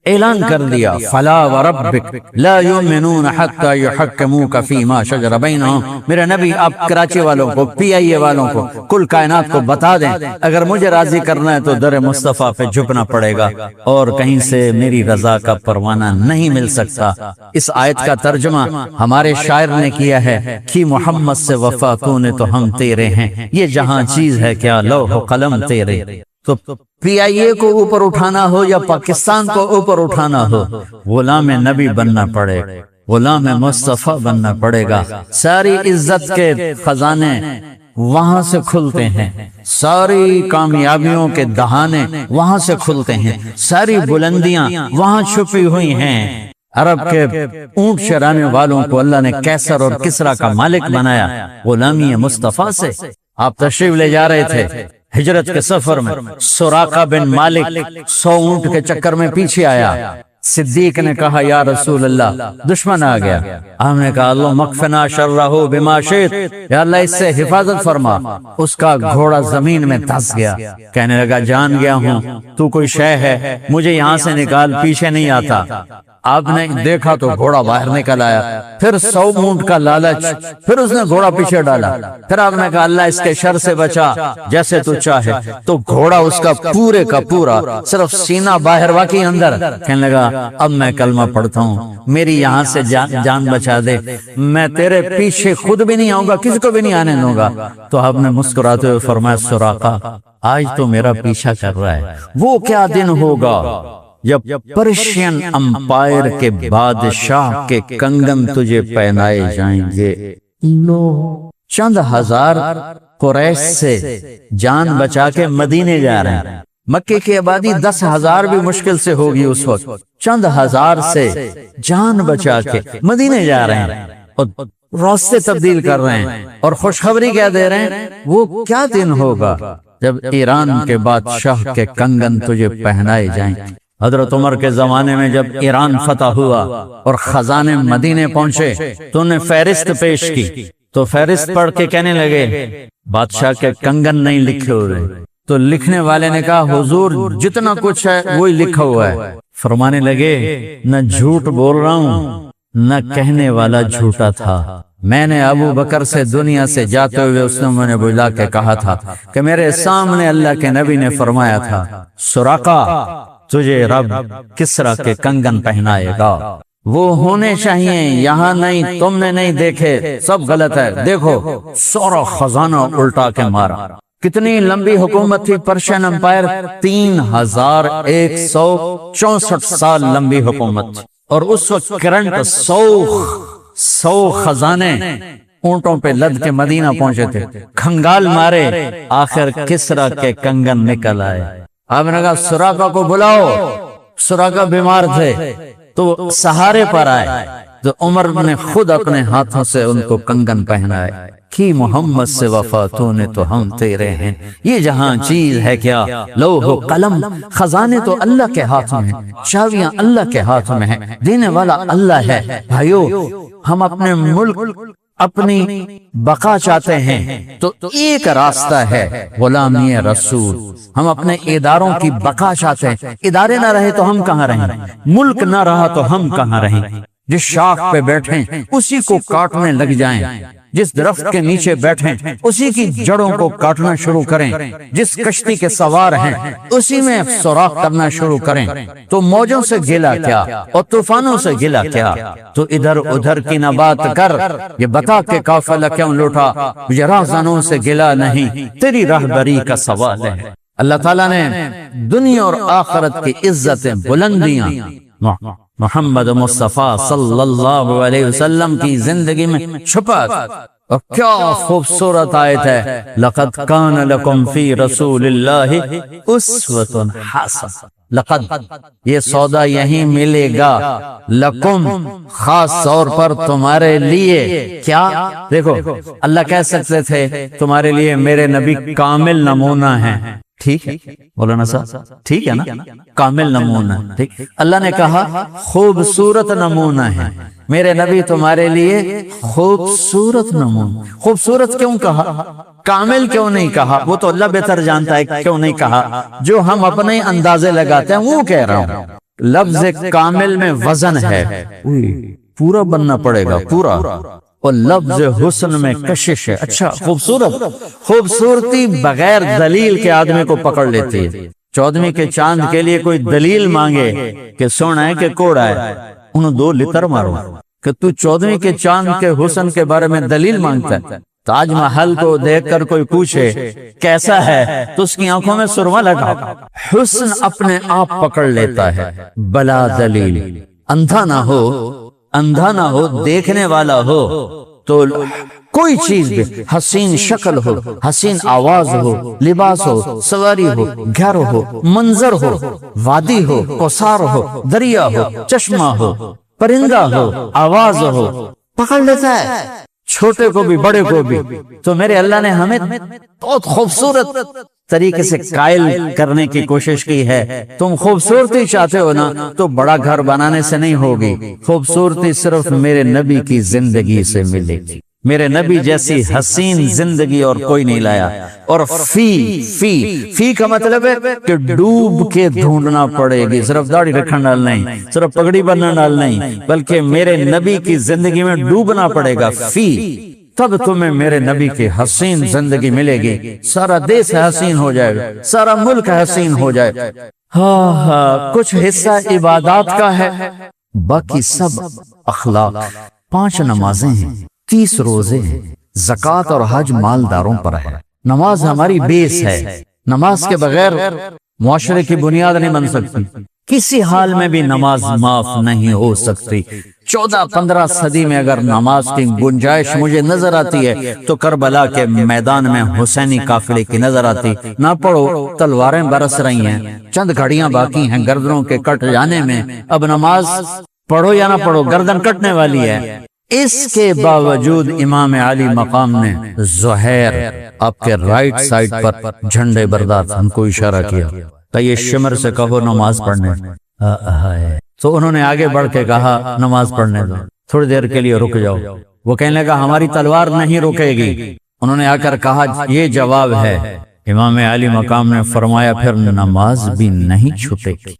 اعلان کر دیا فلا وربک لا یؤمنون حتی یحکموک فیما شجر بینہم، میرے نبی آپ کراچی والوں کو، پی آئی اے والوں کو، کل کائنات کو بتا دیں اگر مجھے راضی کرنا ہے تو در مصطفیٰ پہ جھکنا پڑے گا اور کہیں سے میری رضا کا پروانہ نہیں مل سکتا۔ اس آیت کا ترجمہ ہمارے شاعر نے کیا ہے کہ محمد سے وفا تو نے تو ہم تیرے ہیں، یہ جہاں چیز ہے کیا لوح و قلم تیرے۔ تو پی آئی اے کو اوپر اٹھانا ہو یا پاکستان کو اوپر اٹھانا ہو، غلام نبی بننا پڑے، غلام مصطفیٰ بننا پڑے گا۔ ساری عزت کے خزانے وہاں سے کھلتے ہیں، ساری کامیابیوں کے دہانے وہاں سے کھلتے ہیں، ساری بلندیاں وہاں چھپی ہوئی ہیں۔ عرب کے اونٹ چرانے والوں کو اللہ نے کیسر اور کسرا کا مالک بنایا غلامی مصطفیٰ سے۔ آپ تشریف لے جا رہے تھے ہجرت کے سفر میں، سراقہ بن مالک 100 اونٹ کے چکر میں پیچھے آیا۔ صدیق نے کہا یا رسول اللہ دشمن آ گیا۔ ہم نے کہا اللہم اکفنا شرہ بما شئت، یا اللہ اس سے حفاظت فرما۔ اس کا گھوڑا زمین میں دھس گیا، کہنے لگا جان گیا ہوں تو کوئی شے ہے، مجھے یہاں سے نکال، پیچھے نہیں آتا۔ آپ نے دیکھا تو گھوڑا باہر نکل آیا، پھر 100 اونٹ کا لالچ، پھر اس نے گھوڑا پیچھے ڈالا، پھر آپ نے کہا اللہ اس کے شر سے بچا جیسے تو چاہے، تو گھوڑا اس کا پورے کا پورا صرف سینہ باہر واقعی اندر، کہنے لگا اب میں کلمہ پڑھتا ہوں، میری یہاں سے جان بچا دے، میں تیرے پیچھے خود بھی نہیں آؤں گا، کسی کو بھی نہیں آنے دوں گا۔ تو آپ نے مسکراتے ہوئے فرمایا سراقہ آج تو میرا پیچھا کر رہا ہے، وہ کیا دن ہوگا جب پرشین امپائر کے بادشاہ کے کنگن تجھے پہنائے جائیں گے۔ لو چند ہزار قریش سے جان بچا کے مدینے جا رہے ہیں، مکے کی آبادی 10,000 بھی مشکل سے ہوگی اس وقت، چند ہزار سے جان بچا کے مدینے جا رہے ہیں اور راستے تبدیل کر رہے ہیں اور خوشخبری کیا دے رہے ہیں، وہ کیا دن ہوگا جب ایران کے بادشاہ کے کنگن تجھے پہنائے جائیں۔ حضرت عمر کے زمانے میں جب ایران فتح ہوا اور خزانے مدینے پہنچے تو انہیں فہرست پیش کی، تو فہرست پڑھ کے کہنے لگے بادشاہ کے کنگن نہیں لکھے ہوئے، تو لکھنے والے نے کہا حضور جتنا کچھ ہے وہی لکھا ہوا ہے۔ فرمانے لگے نہ جھوٹ بول رہا ہوں نہ کہنے والا جھوٹا تھا، میں نے ابو بکر سے دنیا سے جاتے ہوئے اس نے مجھے بلا کے کہا تھا کہ میرے سامنے اللہ کے نبی نے فرمایا تھا سراقہ تجھے رب کسرا کے کنگن پہنائے گا، وہ ہونے چاہیے، یہاں نہیں، تم نے نہیں دیکھے، سب غلط ہے، دیکھو سورا خزانہ الٹا کے مارا۔ کتنی لمبی حکومت تھی پرشین امپائر، 3164 سال لمبی حکومت تھی، اور اس وقت کرنٹ 100 خزانے اونٹوں پہ لد کے مدینہ پہنچے تھے، کھنگال مارے، آخر کسرا کے کنگن نکل آئے۔ آپ نے کہا سراقہ کو بلاؤ، سراقہ بیمار تھے تو سہارے پر آئے، تو عمر نے خود اپنے ہاتھوں سے ان کو کنگن پہنائے کہ محمد سے وفا تو نے تو ہم تیرے ہیں۔ یہ جہاں چیز ہے کیا لوح و قلم، خزانے تو اللہ کے ہاتھوں میں، چابیاں اللہ کے ہاتھوں میں ہیں، دینے والا اللہ ہے۔ بھائیو ہم اپنے ملک اپنی بقا چاہتے ہیں تو ایک راستہ ہے غلامی رسول۔ ہم اپنے اداروں کی بقا چاہتے ہیں، ادارے نہ رہے تو ہم کہاں رہیں، ملک نہ رہا تو ہم کہاں رہیں۔ جس شاخ پہ بیٹھیں اسی کو کاٹنے لگ جائیں، جس درخت کے نیچے بیٹھیں اسی کی جڑوں کو کاٹنا شروع کریں، جس کشتی کے سوار ہیں اسی میں سوراخ کرنا شروع کریں، تو موجوں سے گلا کیا اور طوفانوں سے گلا کیا، تو ادھر ادھر کی نہ بات کر، یہ بتا کہ قافلہ کیوں لوٹا، مجھے راہزنوں سے گلا نہیں، تیری راہبری کا سوال ہے۔ اللہ تعالیٰ نے دنیا اور آخرت کی عزتیں، بلندیاں محمد مصطفیٰ صلی اللہ علیہ وسلم کی زندگی میں چھپا، اور کیا خوبصورت آیت ہے لَقَدْ كَانَ لَكُمْ فِي رَسُولِ اللَّهِ أُسْوَةٌ حَسَنَةٌ۔ لقد یہ سودا یہیں ملے گا، لکم خاص طور پر تمہارے لیے، کیا دیکھو اللہ کہہ سکتے تھے تمہارے لیے میرے نبی کامل نمونہ ہیں، ٹھیک ہے مولانا صاحب، ٹھیک ہے نا، کامل نمونہ، ٹھیک۔ اللہ نے کہا خوبصورت نمونہ ہے، میرے نبی تمہارے لیے خوبصورت نمونہ۔ خوبصورت کیوں کہا، کامل کیوں نہیں کہا، وہ تو اللہ بہتر جانتا ہے کیوں نہیں کہا، جو ہم اپنے اندازے لگاتے ہیں وہ کہہ رہا ہوں۔ لفظ کامل میں وزن ہے، پورا بننا پڑے گا پورا، اور لفظ حسن میں کشش ہے۔ اچھا خوبصورت، خوبصورتی بغیر دلیل کے آدمی کو پکڑ لیتی ہے۔ 14ویں کے چاند کے لیے کوئی دلیل مانگے کہ سونا ہے کہ کوڑا ہے، انہوں 2 لتر مارو کہ تو 14ویں کے چاند کے حسن کے بارے میں دلیل مانگتا ہے۔ تاج محل کو دیکھ کر کوئی پوچھے کیسا ہے تو اس کی آنکھوں میں سرما لگا۔ حسن اپنے آپ پکڑ لیتا ہے بلا دلیل۔ اندھا نہ ہو دیکھنے والا ہو تو کوئی چیز بھی، حسین شکل ہو، حسین آواز ہو، لباس ہو، سواری ہو، گھر ہو، منظر ہو، وادی ہو، کوثر ہو، دریا ہو، چشمہ ہو، پرندہ ہو، آواز ہو، پکڑ لیتا ہے، چھوٹے کو بھی بڑے کو بھی۔ تو میرے اللہ نے ہمیں بہت خوبصورت طریقے سے قائل کرنے کی کوشش کی ہے۔ تم خوبصورتی چاہتے ہو نا تو بڑا گھر بنانے سے نہیں ہوگی، خوبصورتی صرف میرے نبی کی زندگی سے ملے گی۔ میرے نبی جیسی حسین زندگی اور کوئی نہیں لایا۔ اور فی کا مطلب ہے کہ ڈوب کے ڈھونڈنا پڑے گی، صرف داڑھی رکھنا ڈال نہیں، صرف پگڑی بننا ڈال نہیں، بلکہ میرے نبی کی زندگی میں ڈوبنا پڑے گا۔ تب تمہیں میرے نبی کی حسین زندگی ملے گی، سارا دیش حسین ہو جائے گا، سارا ملک حسین ہو جائے گا۔ ہاں کچھ حصہ عبادات کا ہے، باقی سب اخلاق۔ 5 نمازیں ہیں، 30 روزے ہیں، زکوٰۃ اور حج مالداروں پر ہے۔ نماز ہماری بیس ہے، نماز کے بغیر معاشرے کی بنیاد نہیں بن سکتی، کسی حال میں بھی نماز معاف نہیں ہو سکتی۔ 14-15 صدی میں اگر نماز کی گنجائش مجھے نظر آتی ہے تو کربلا کے میدان میں حسینی قافلے کی نظر آتی۔ نہ پڑھو، تلواریں برس رہی ہیں، چند گھڑیاں باقی ہیں گردنوں کے کٹ جانے میں، اب نماز پڑھو یا نہ پڑھو گردن کٹنے والی ہے۔ اس کے باوجود امام علی مقام نے زہیر آپ کے رائٹ سائڈ پر جھنڈے بردار ہم کو اشارہ کیا، یہ شمر سے کہو نماز پڑھنے۔ تو انہوں نے آگے بڑھ کے کہا نماز پڑھنے دو، تھوڑی دیر کے لیے رک جاؤ۔ وہ کہنے لگا ہماری تلوار نہیں رکے گی۔ انہوں نے آ کر کہا یہ جواب ہے۔ امام علی مقام نے فرمایا پھر نماز بھی نہیں چھوٹے گی۔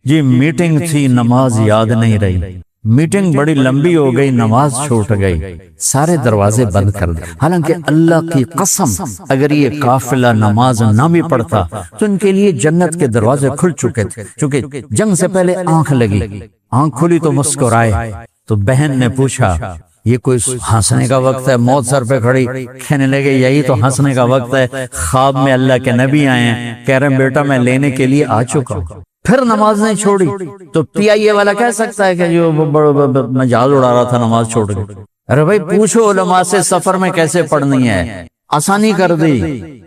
جی میٹنگ تھی، نماز یاد نہیں رہی، میٹنگ بڑی لمبی ہو گئی، نماز چھوٹ گئی، سارے دروازے بند کر دے۔ حالانکہ اللہ کی قسم اگر یہ قافلہ نماز نہ بھی پڑھتا تو ان کے لیے جنت کے دروازے کھل چکے تھے، چونکہ جنگ سے پہلے آنکھ لگی، آنکھ کھلی تو مسکرائے۔ تو بہن نے پوچھا یہ کوئی ہنسنے کا وقت ہے؟ موت سر پہ کھڑی، کہنے لگے یہی تو ہنسنے کا وقت ہے۔ خواب میں اللہ کے نبی آئے ہیں، کہہ رہے ہیں بیٹا میں لینے کے لیے آ چکا ہوں۔ پھر نماز نہیں چھوڑی تو پی آئی اے والا کہہ سکتا ہے کہ جو میں جہاز اڑا رہا تھا نماز چھوڑ گئی۔ ارے بھائی پوچھو علماء سے سفر میں کیسے پڑھنی ہے، آسانی کر دی،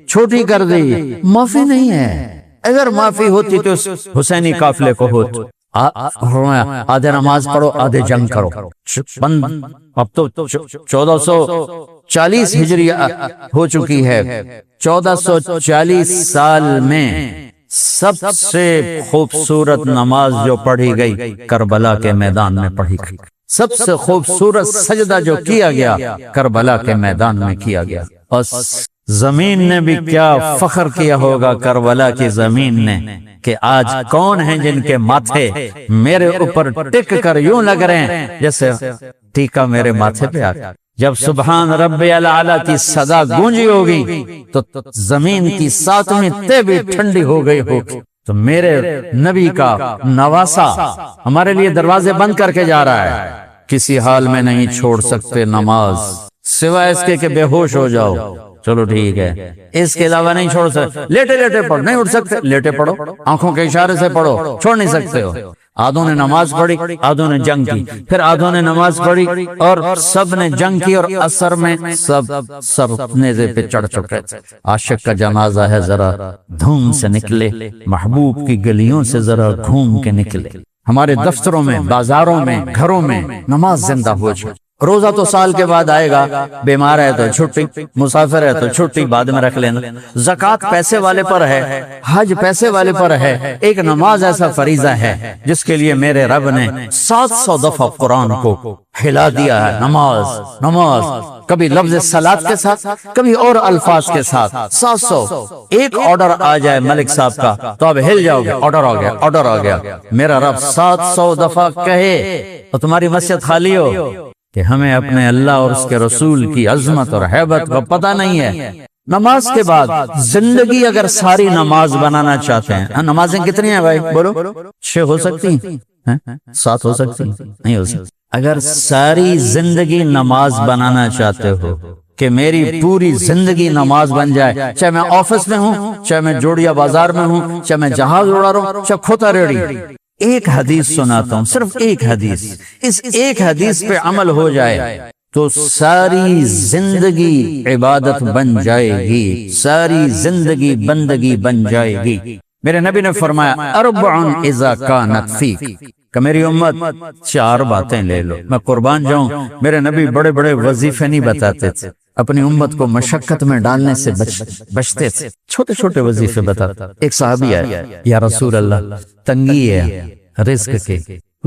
چھوٹی کر دی، معافی نہیں ہے۔ اگر معافی ہوتی تو حسینی قافلے کو ہوتی، آدھے نماز پڑھو آدھے جنگ کرو۔ اب تو 1440 ہجری ہو چکی ہے، 1440 سال میں سب سے خوبصورت نماز جو پڑھی گئی کربلا کے میدان میں پڑھی گئی، سب سے خوبصورت سجدہ جو کیا گیا کربلا کے میدان میں کیا گیا۔ اور زمین نے بھی کیا فخر کیا ہوگا کربلا کی زمین نے کہ آج کون ہیں جن کے ماتھے میرے اوپر ٹک کر یوں لگ رہے ہیں جیسے ٹیکا میرے ماتھے پہ آ گیا۔ جب سبحان رب الاعلی کی صدا گونجی ہوگی تو زمین کی 7ویں تہ بھی ٹھنڈی ہو گئی ہوگی۔ تو میرے نبی کا نواسا ہمارے لیے دروازے بند کر کے جا رہا ہے۔ کسی حال میں نہیں چھوڑ سکتے نماز، سوائے اس کے کہ بے ہوش ہو جاؤ، چلو ٹھیک ہے، اس کے علاوہ نہیں چھوڑ سکتے۔ لیٹے لیٹے پڑھو، نہیں اٹھ سکتے لیٹے پڑھو، آنکھوں کے اشارے سے پڑھو، چھوڑ نہیں سکتے ہو۔ آدھوں نے نماز پڑھی، آدھوں نے جنگ کی، پھر آدھوں نے نماز پڑھی اور سب نے جنگ کی، اور عصر میں سب نیزے پہ چڑھ چکے تھے۔ عاشق کا جنازہ ہے ذرا دھوم سے نکلے، محبوب کی گلیوں سے ذرا گھوم کے نکلے۔ ہمارے دفتروں میں، بازاروں میں، گھروں میں نماز زندہ ہو جائے۔ روزہ تو سال کے بعد آئے گا، بیمار ہے تو چھٹی، مسافر ہے تو چھٹی بعد میں رکھ لینا۔ زکوٰۃ پیسے والے پر ہے، حج پیسے والے پر ہے، ایک نماز ایسا فریضہ ہے جس کے لیے میرے رب نے 700 دفعہ قرآن کو ہلا دیا ہے۔ نماز نماز، کبھی لفظ صلاۃ کے ساتھ، کبھی اور الفاظ کے ساتھ۔ 700 ایک آرڈر آ جائے ملک صاحب کا تو اب ہل جاؤ گے، آرڈر آ گیا، آرڈر آ گیا۔ میرا رب 700 دفعہ کہے اور تمہاری مسجد خالی ہو کہ ہمیں اپنے اللہ اور اس کے رسول کی عظمت اور ہیبت کا پتہ نہیں ہے۔ نماز کے بعد زندگی اگر ساری نماز بنانا چاہتے ہیں، نمازیں کتنی ہیں بھائی بولو؟ 6 ہو سکتی ہیں، 7 ہو سکتی نہیں ہو سکتی۔ اگر ساری زندگی نماز بنانا چاہتے ہو کہ میری پوری زندگی نماز بن جائے، چاہے میں آفس میں ہوں، چاہے میں جوڑیا بازار میں ہوں، چاہے میں جہاز اڑا رہا ہوں، چاہے کھوتا ریڑی، ایک حدیث سناتا ہوں، صرف ایک حدیث، اس ایک حدیث پہ عمل ہو جائے تو ساری زندگی عبادت بن جائے گی، ساری زندگی بندگی بن جائے گی۔ میرے نبی نے فرمایا اربع اذا کانت فیک، کہ میری امت 4 باتیں لے لو۔ میں قربان جاؤں، میرے نبی بڑے بڑے وظیفے نہیں بتاتے تھے، اپنی امت کو مشقت میں ڈالنے سے بچتے تھے، چھوٹے چھوٹے وظیفے بتاتے۔ ایک صحابی آیا، یا رسول اللہ تنگی ہے رزق کے،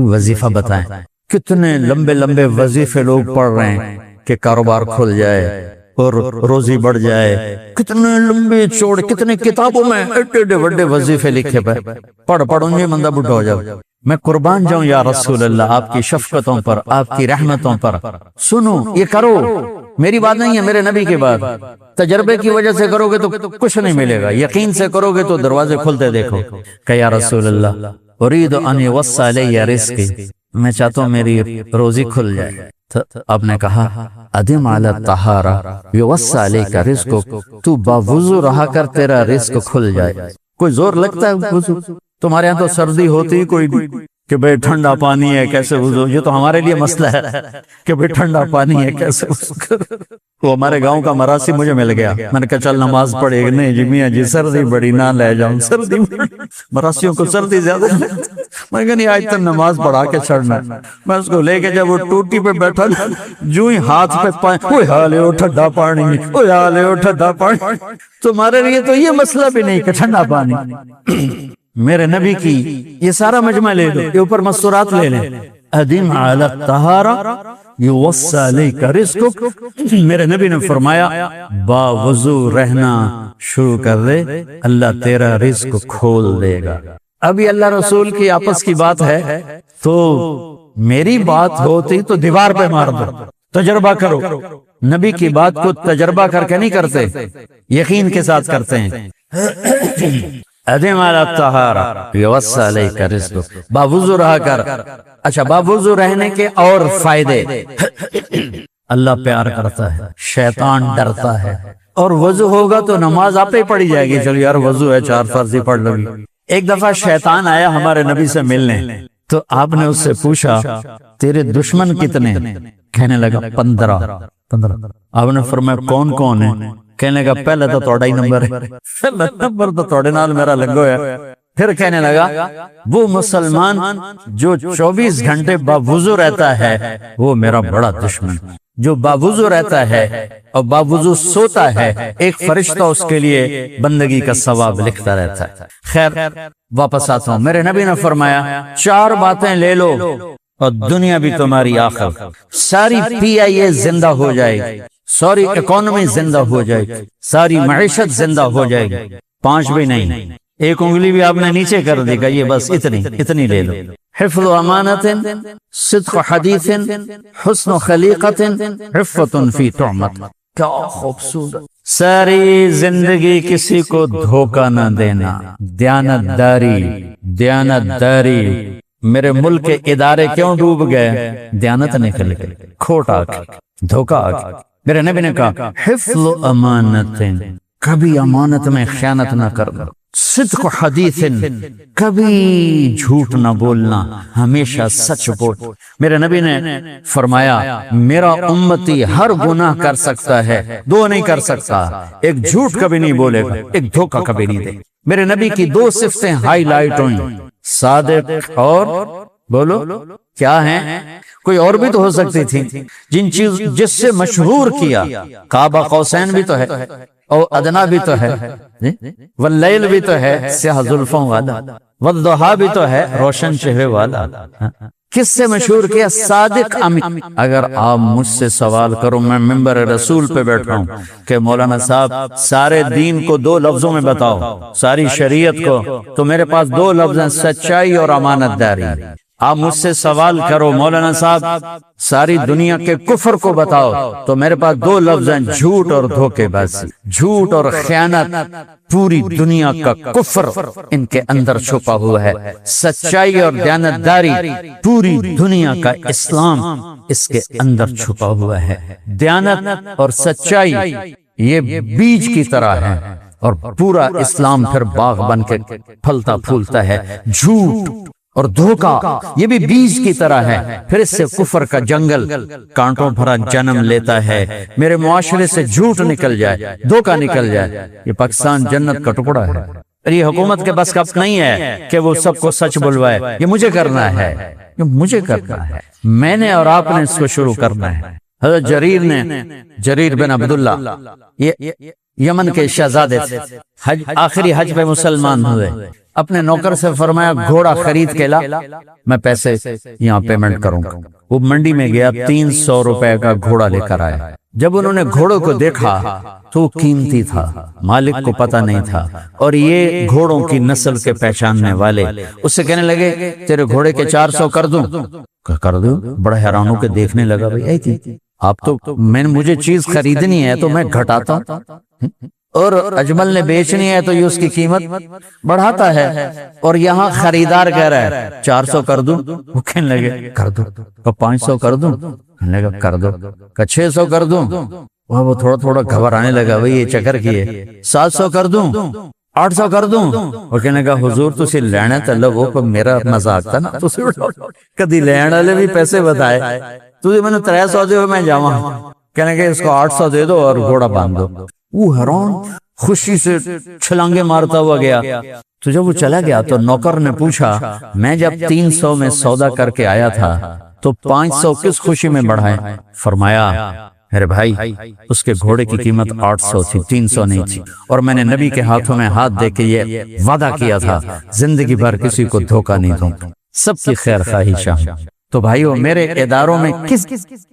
وظیفہ بتائیں۔ کتنے لمبے لمبے وظیفے لوگ پڑھ رہے ہیں کہ کاروبار کھل جائے اور روزی بڑھ جائے، کتنے لمبے چوڑے، کتنے کتابوں میں ایڈے بڑے وظیفے لکھے پڑھ یہ بندہ بڈھا ہو جائے۔ میں قربان جاؤں یا رسول اللہ آپ کی شفقتوں پر، آپ کی رحمتوں پر، سنو یہ کرو، میری بات نہیں ہے، میرے نبی کی بات۔ تجربے کی وجہ سے کرو گے تو کچھ نہیں ملے گا، یقین سے کرو گے تو دروازے کھلتے دیکھو۔ کہ یا رسول اللہ اريد ان يوسع لي رزقي، میں چاہتا ہوں میری روزی کھل جائے۔ آپ نے کہا ادم علی الطہارہ یوسع لیک رزقک، تو باوضو رہا کر تیرا رزق کھل جائے۔ کوئی زور لگتا ہے وضو؟ تمہارے ہاں تو سردی ہوتی ہی کوئی نہیں کہ بھئی ٹھنڈا پانی ہے کیسے وضو، یہ تو ہمارے لیے مسئلہ ہے کہ بھئی ٹھنڈا پانی ہے کیسے وضو کرو۔ وہ ہمارے گاؤں کا مراسی مجھے مل گیا، میں نے کہا چل نماز پڑھے گا، نہیں جی میاں جی سردی بڑی نہ لے جاؤں، سردی مراسیوں کو سردی زیادہ میں نے کہا نہیں آج تک نماز پڑھا کے چھڑنا ہے۔ میں اس کو لے کے جب وہ ٹوٹی پہ بیٹھا جو ہی ہاتھ پہ کوئی حالے ہو ٹھنڈا پانی، کوئی حالے ہو ٹھنڈا پانی، تمہارے لیے تو یہ مسئلہ بھی نہیں کہ ٹھنڈا پانی۔ میرے نبی کی یہ سارا مجمع لے لو، یہ اوپر مستورات لے لیں۔ ادم علی الطہارہ یوسع لیک رزقک، میرے نبی نے فرمایا باوضو رہنا شروع کر دے، اللہ تیرا رزق کھول دے گا۔ ابھی اللہ رسول کی آپس کی بات ہے تو میری بات ہوتی تو دیوار پہ مار دو، تجربہ کرو۔ نبی کی بات کو تجربہ کر کے نہیں کرتے، یقین کے ساتھ کرتے ہیں۔ ادم علی الطہارہ یوسع لیک رزقک، باوضو رہا کر۔ اچھا باوضو رہنے کے اور فائدے، اللہ پیار کرتا ہے، شیطان ڈرتا ہے، اور وضو ہوگا تو نماز آپ ہی پڑھی جائے گی، چلو یار وضو ہے 4 فرض ہی پڑھ لو گی۔ ایک دفعہ شیطان آیا ہمارے نبی سے ملنے، تو آپ نے اس سے پوچھا تیرے دشمن کتنے؟ کہنے لگا 15۔ آپ نے فرمایا کون کون ہے؟ کہنے لگا پہلے تو توڑا ہی نمبر ہے، پہلا نمبر تو توڑے نال میرا لگو ہے۔ پھر کہنے لگا وہ مسلمان جو 24 گھنٹے باوضو رہتا ہے وہ میرا بڑا دشمن، جو باوضو رہتا ہے اور باوضو سوتا ہے، ایک فرشتہ اس کے لیے بندگی کا ثواب لکھتا رہتا ہے۔ خیر واپس آتا ہوں، میرے نبی نے فرمایا 4 باتیں لے لو اور دنیا بھی تمہاری آخر، ساری PIA زندہ ہو جائے گی، ساری اکانومی زندہ ہو جائے گی، ساری معیشت زندہ ہو جائے گی۔ 5 بھی نہیں، ایک انگلی بھی آپ نے نیچے کر دی، یہ بس اتنی لے لو۔ حفظ امانت، صدق حدیث، حسن خلیقت، عفت فی تہمت۔ کیا خوبصورت! ساری زندگی کسی کو دھوکہ نہ دینا، دیانت داری۔ میرے ملک کے ادارے کیوں ڈوب گئے؟ دیانت نکل گئی، کھوٹ آ گئی، دھوکہ آ گئی۔ میرے نبی نے کہا حفظ امانت، کبھی امانت میں خیانت نہ کرنا، صدق حدیث، کبھی جھوٹ نہ بولنا، ہمیشہ سچ بول۔ میرے نبی نے فرمایا میرا امتی ہر گناہ کر سکتا ہے، 2 نہیں کر سکتا، ایک جھوٹ کبھی نہیں بولے گا، ایک دھوکہ کبھی نہیں دے۔ میرے نبی کی 2 صفتیں ہائی لائٹ ہوئیں، صادق اور بولو کیا ہیں؟ کوئی اور بھی تو ہو سکتی تھی جن چیز جس سے مشہور کیا. کعبہ قوسین بھی تو ہے اور ادنا بھی تو ہے، واللیل بھی تو ہے سیاہ زلفوں والا، والضحیٰ بھی تو ہے روشن چہرے والا. کس سے مشہور کیا؟ صادق امین. اگر آپ مجھ سے سوال کرو، میں منبر رسول پہ بیٹھا ہوں کہ مولانا صاحب سارے دین کو 2 لفظوں میں بتاؤ، ساری شریعت کو، تو میرے پاس 2 لفظ ہیں، سچائی اور امانت داری. آپ مجھ سے سوال کرو مولانا صاحب ساری دنیا کے کفر کو بتاؤ، تو میرے پاس 2 لفظ ہیں، جھوٹ اور دھوکے بازی، جھوٹ اور خیانت. پوری دنیا کا کفر ان کے اندر چھپا ہوا ہے، سچائی اور دیانتداری پوری دنیا کا اسلام اس کے اندر چھپا ہوا ہے. دیانت اور سچائی یہ بیج کی طرح ہے اور پورا اسلام پھر باغ بن کے پھلتا پھولتا ہے. جھوٹ اور دھوکا یہ بھی بیج کی طرح ہے، پھر اس سے کفر کا جنگل کانٹوں بھرا جنم لیتا ہے. میرے معاشرے سے جھوٹ نکل جائے، دھوکا نکل جائے، یہ پاکستان جنت کا ٹکڑا ہے. اور یہ حکومت کے بس کا نہیں ہے کہ وہ سب کو سچ بلوائے. یہ مجھے کرنا ہے، یہ مجھے کرنا ہے، میں نے اور آپ نے اس کو شروع کرنا ہے. حضرت جریر بن عبداللہ یہ یمن کے شہزادے تھے، آخری حج پہ مسلمان ہوئے. اپنے نوکر سے فرمایا گھوڑا خرید کے لا، میں پیسے یہاں پیمنٹ کروں گا. وہ منڈی میں گیا، 300 روپے کا گھوڑا لے کر آیا. جب انہوں نے گھوڑوں کو دیکھا تو قیمتی تھا، مالک کو پتہ نہیں تھا، اور یہ گھوڑوں کی نسل کے پہچاننے والے اس سے کہنے لگے تیرے گھوڑے کے 400 کر دوں. کر دوں؟ بڑا حیران ہو کے دیکھنے لگا، بھائی آپ تو مجھے چیز خریدنی ہے تو میں گھٹاتا ہوں، اور اجمل نے بیچنی ہے تو یہ اس کی قیمت بڑھاتا ہے، اور یہاں خریدار کہہ رہا ہے 400 کر دوں. وہ کہنے لگے کر دو. 500 کر دوں؟ کہنے لگا کر دو. 600 کر دوں؟ وہ تھوڑا تھوڑا گھبرانے لگا، بھئی یہ چکر کی ہے. 700 کر دوں؟ 800 کر دوں؟ وہ کہنے لگا حضور تسی لینا تے لو، کو میرا مذاق تھا نا، تسی کدی لین والے بھی پیسے بتائے، تسی میں نے 300 دے میں جاواں. کہنے لگا اس کو 800 دے دو اور گھوڑا باندھ دو. وہ حیران خوشی سے چھلانگے مارتا ہوا گیا. تو جب وہ چلا گیا تو نوکر نے پوچھا میں جب 300 میں سودا کر کے آیا تھا تو 500 کس خوشی میں بڑھائے؟ فرمایا میرے بھائی اس کے گھوڑے کی قیمت 800 تھی، 300 نہیں تھی، اور میں نے نبی کے ہاتھوں میں ہاتھ دے کے یہ وعدہ کیا تھا زندگی بھر کسی کو دھوکہ نہیں دوں، سب کی خیر خواہشاں. تو بھائیو میرے اداروں میں کس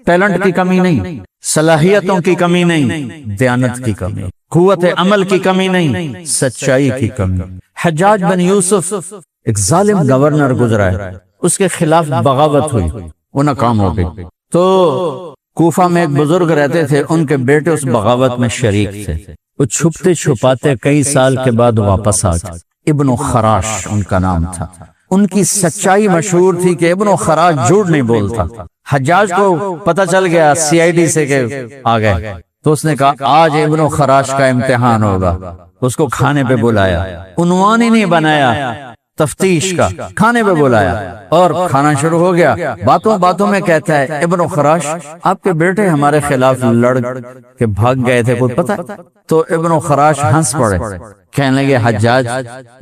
ٹیلنٹ کی کمی نہیں، صلاحیتوں کی کمی نہیں، دیانت کی کمی، قوت عمل کی کمی نہیں، سچائی کی کمی. حجاج بن یوسف ایک ظالم گورنر گزرا ہے، اس کے خلاف بغاوت ہوئی، وہ ناکام ہو گئی. تو کوفہ میں ایک بزرگ رہتے تھے، ان کے بیٹے اس بغاوت میں شریک تھے. وہ چھپتے چھپاتے کئی سال کے بعد واپس آ گئے. ابن خراش ان کا نام تھا. ان کی سچائی مشہور تھی کہ ابن خراش جھوٹ نہیں بولتا. حجاج کو پتہ چل گیا CID سے کہ آ گئے، تو اس نے کہا آج ابن خراش کا امتحان ہوگا. اس کو کھانے پہ بلایا، عنوان ہی نہیں بنایا تفتیش کا، کھانے پہ بلایا اور کھانا شروع ہو گیا. باتوں باتوں میں کہتا ہے ابن خراش آپ کے بیٹے ہمارے خلاف لڑ کے بھاگ گئے تھے، کوئی پتہ؟ تو ابن خراش ہنس پڑے، کہنے لگے حجاج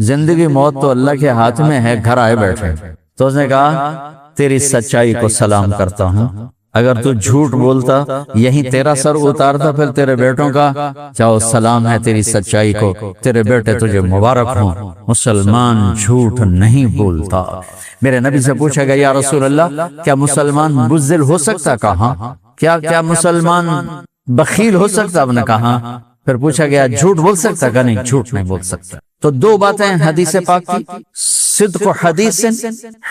زندگی موت تو اللہ کے ہاتھ میں ہے، گھر آئے بیٹھے. تو اس نے کہا تیری سچائی کو سلام کرتا ہوں، اگر تو جھوٹ بولتا یہی تیرا سر اتارتا، پھر تیرے بیٹوں کا چاہو سلام ہے تیری سچائی کو، تیرے بیٹے تجھے مبارک ہوں. مسلمان جھوٹ نہیں بولتا. میرے نبی سے پوچھا گیا یا رسول اللہ کیا مسلمان بزدل ہو سکتا؟ کہا کیا مسلمان بخیل ہو سکتا؟ آپ نے کہا. پھر پوچھا گیا جھوٹ بول سکتا؟ کہ نہیں، جھوٹ نہیں بول سکتا. تو 2 باتیں حدیث پاک کی، صدق حدیث،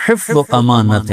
حفظ امانت.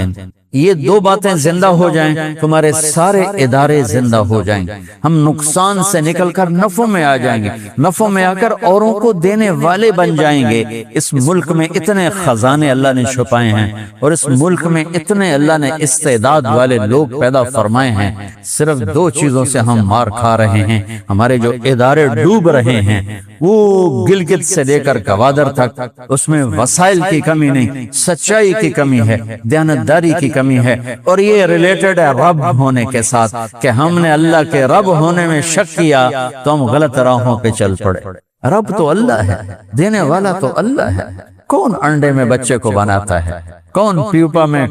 یہ 2 باتیں زندہ ہو جائیں تمہارے سارے ادارے زندہ ہو جائیں گے. ہم نقصان سے نکل کر نفع میں آ جائیں گے، نفع میں آ کر اوروں کو دینے والے بن جائیں گے. اس ملک میں اتنے خزانے اللہ نے چھپائے ہیں، اور اس ملک میں اتنے اللہ نے استعداد والے لوگ پیدا فرمائے ہیں. صرف 2 چیزوں سے ہم مار کھا رہے ہیں. ہمارے جو ادارے ڈوب رہے ہیں وہ گلگت سے لے کر گوادر تک، اس میں وسائل کی کمی نہیں، سچائی کی کمی ہے، دیانتداری کی کمی ہے. اور یہ ریلیٹڈ ہے رب ہونے کے ساتھ، کہ ہم نے اللہ کے رب ہونے میں شک کیا تو ہم غلط راہوں پہ چل پڑے. رب تو اللہ ہے، دینے والا تو اللہ ہے. کون انڈے میں بچے کو بناتا ہے؟ کون پیوپا میں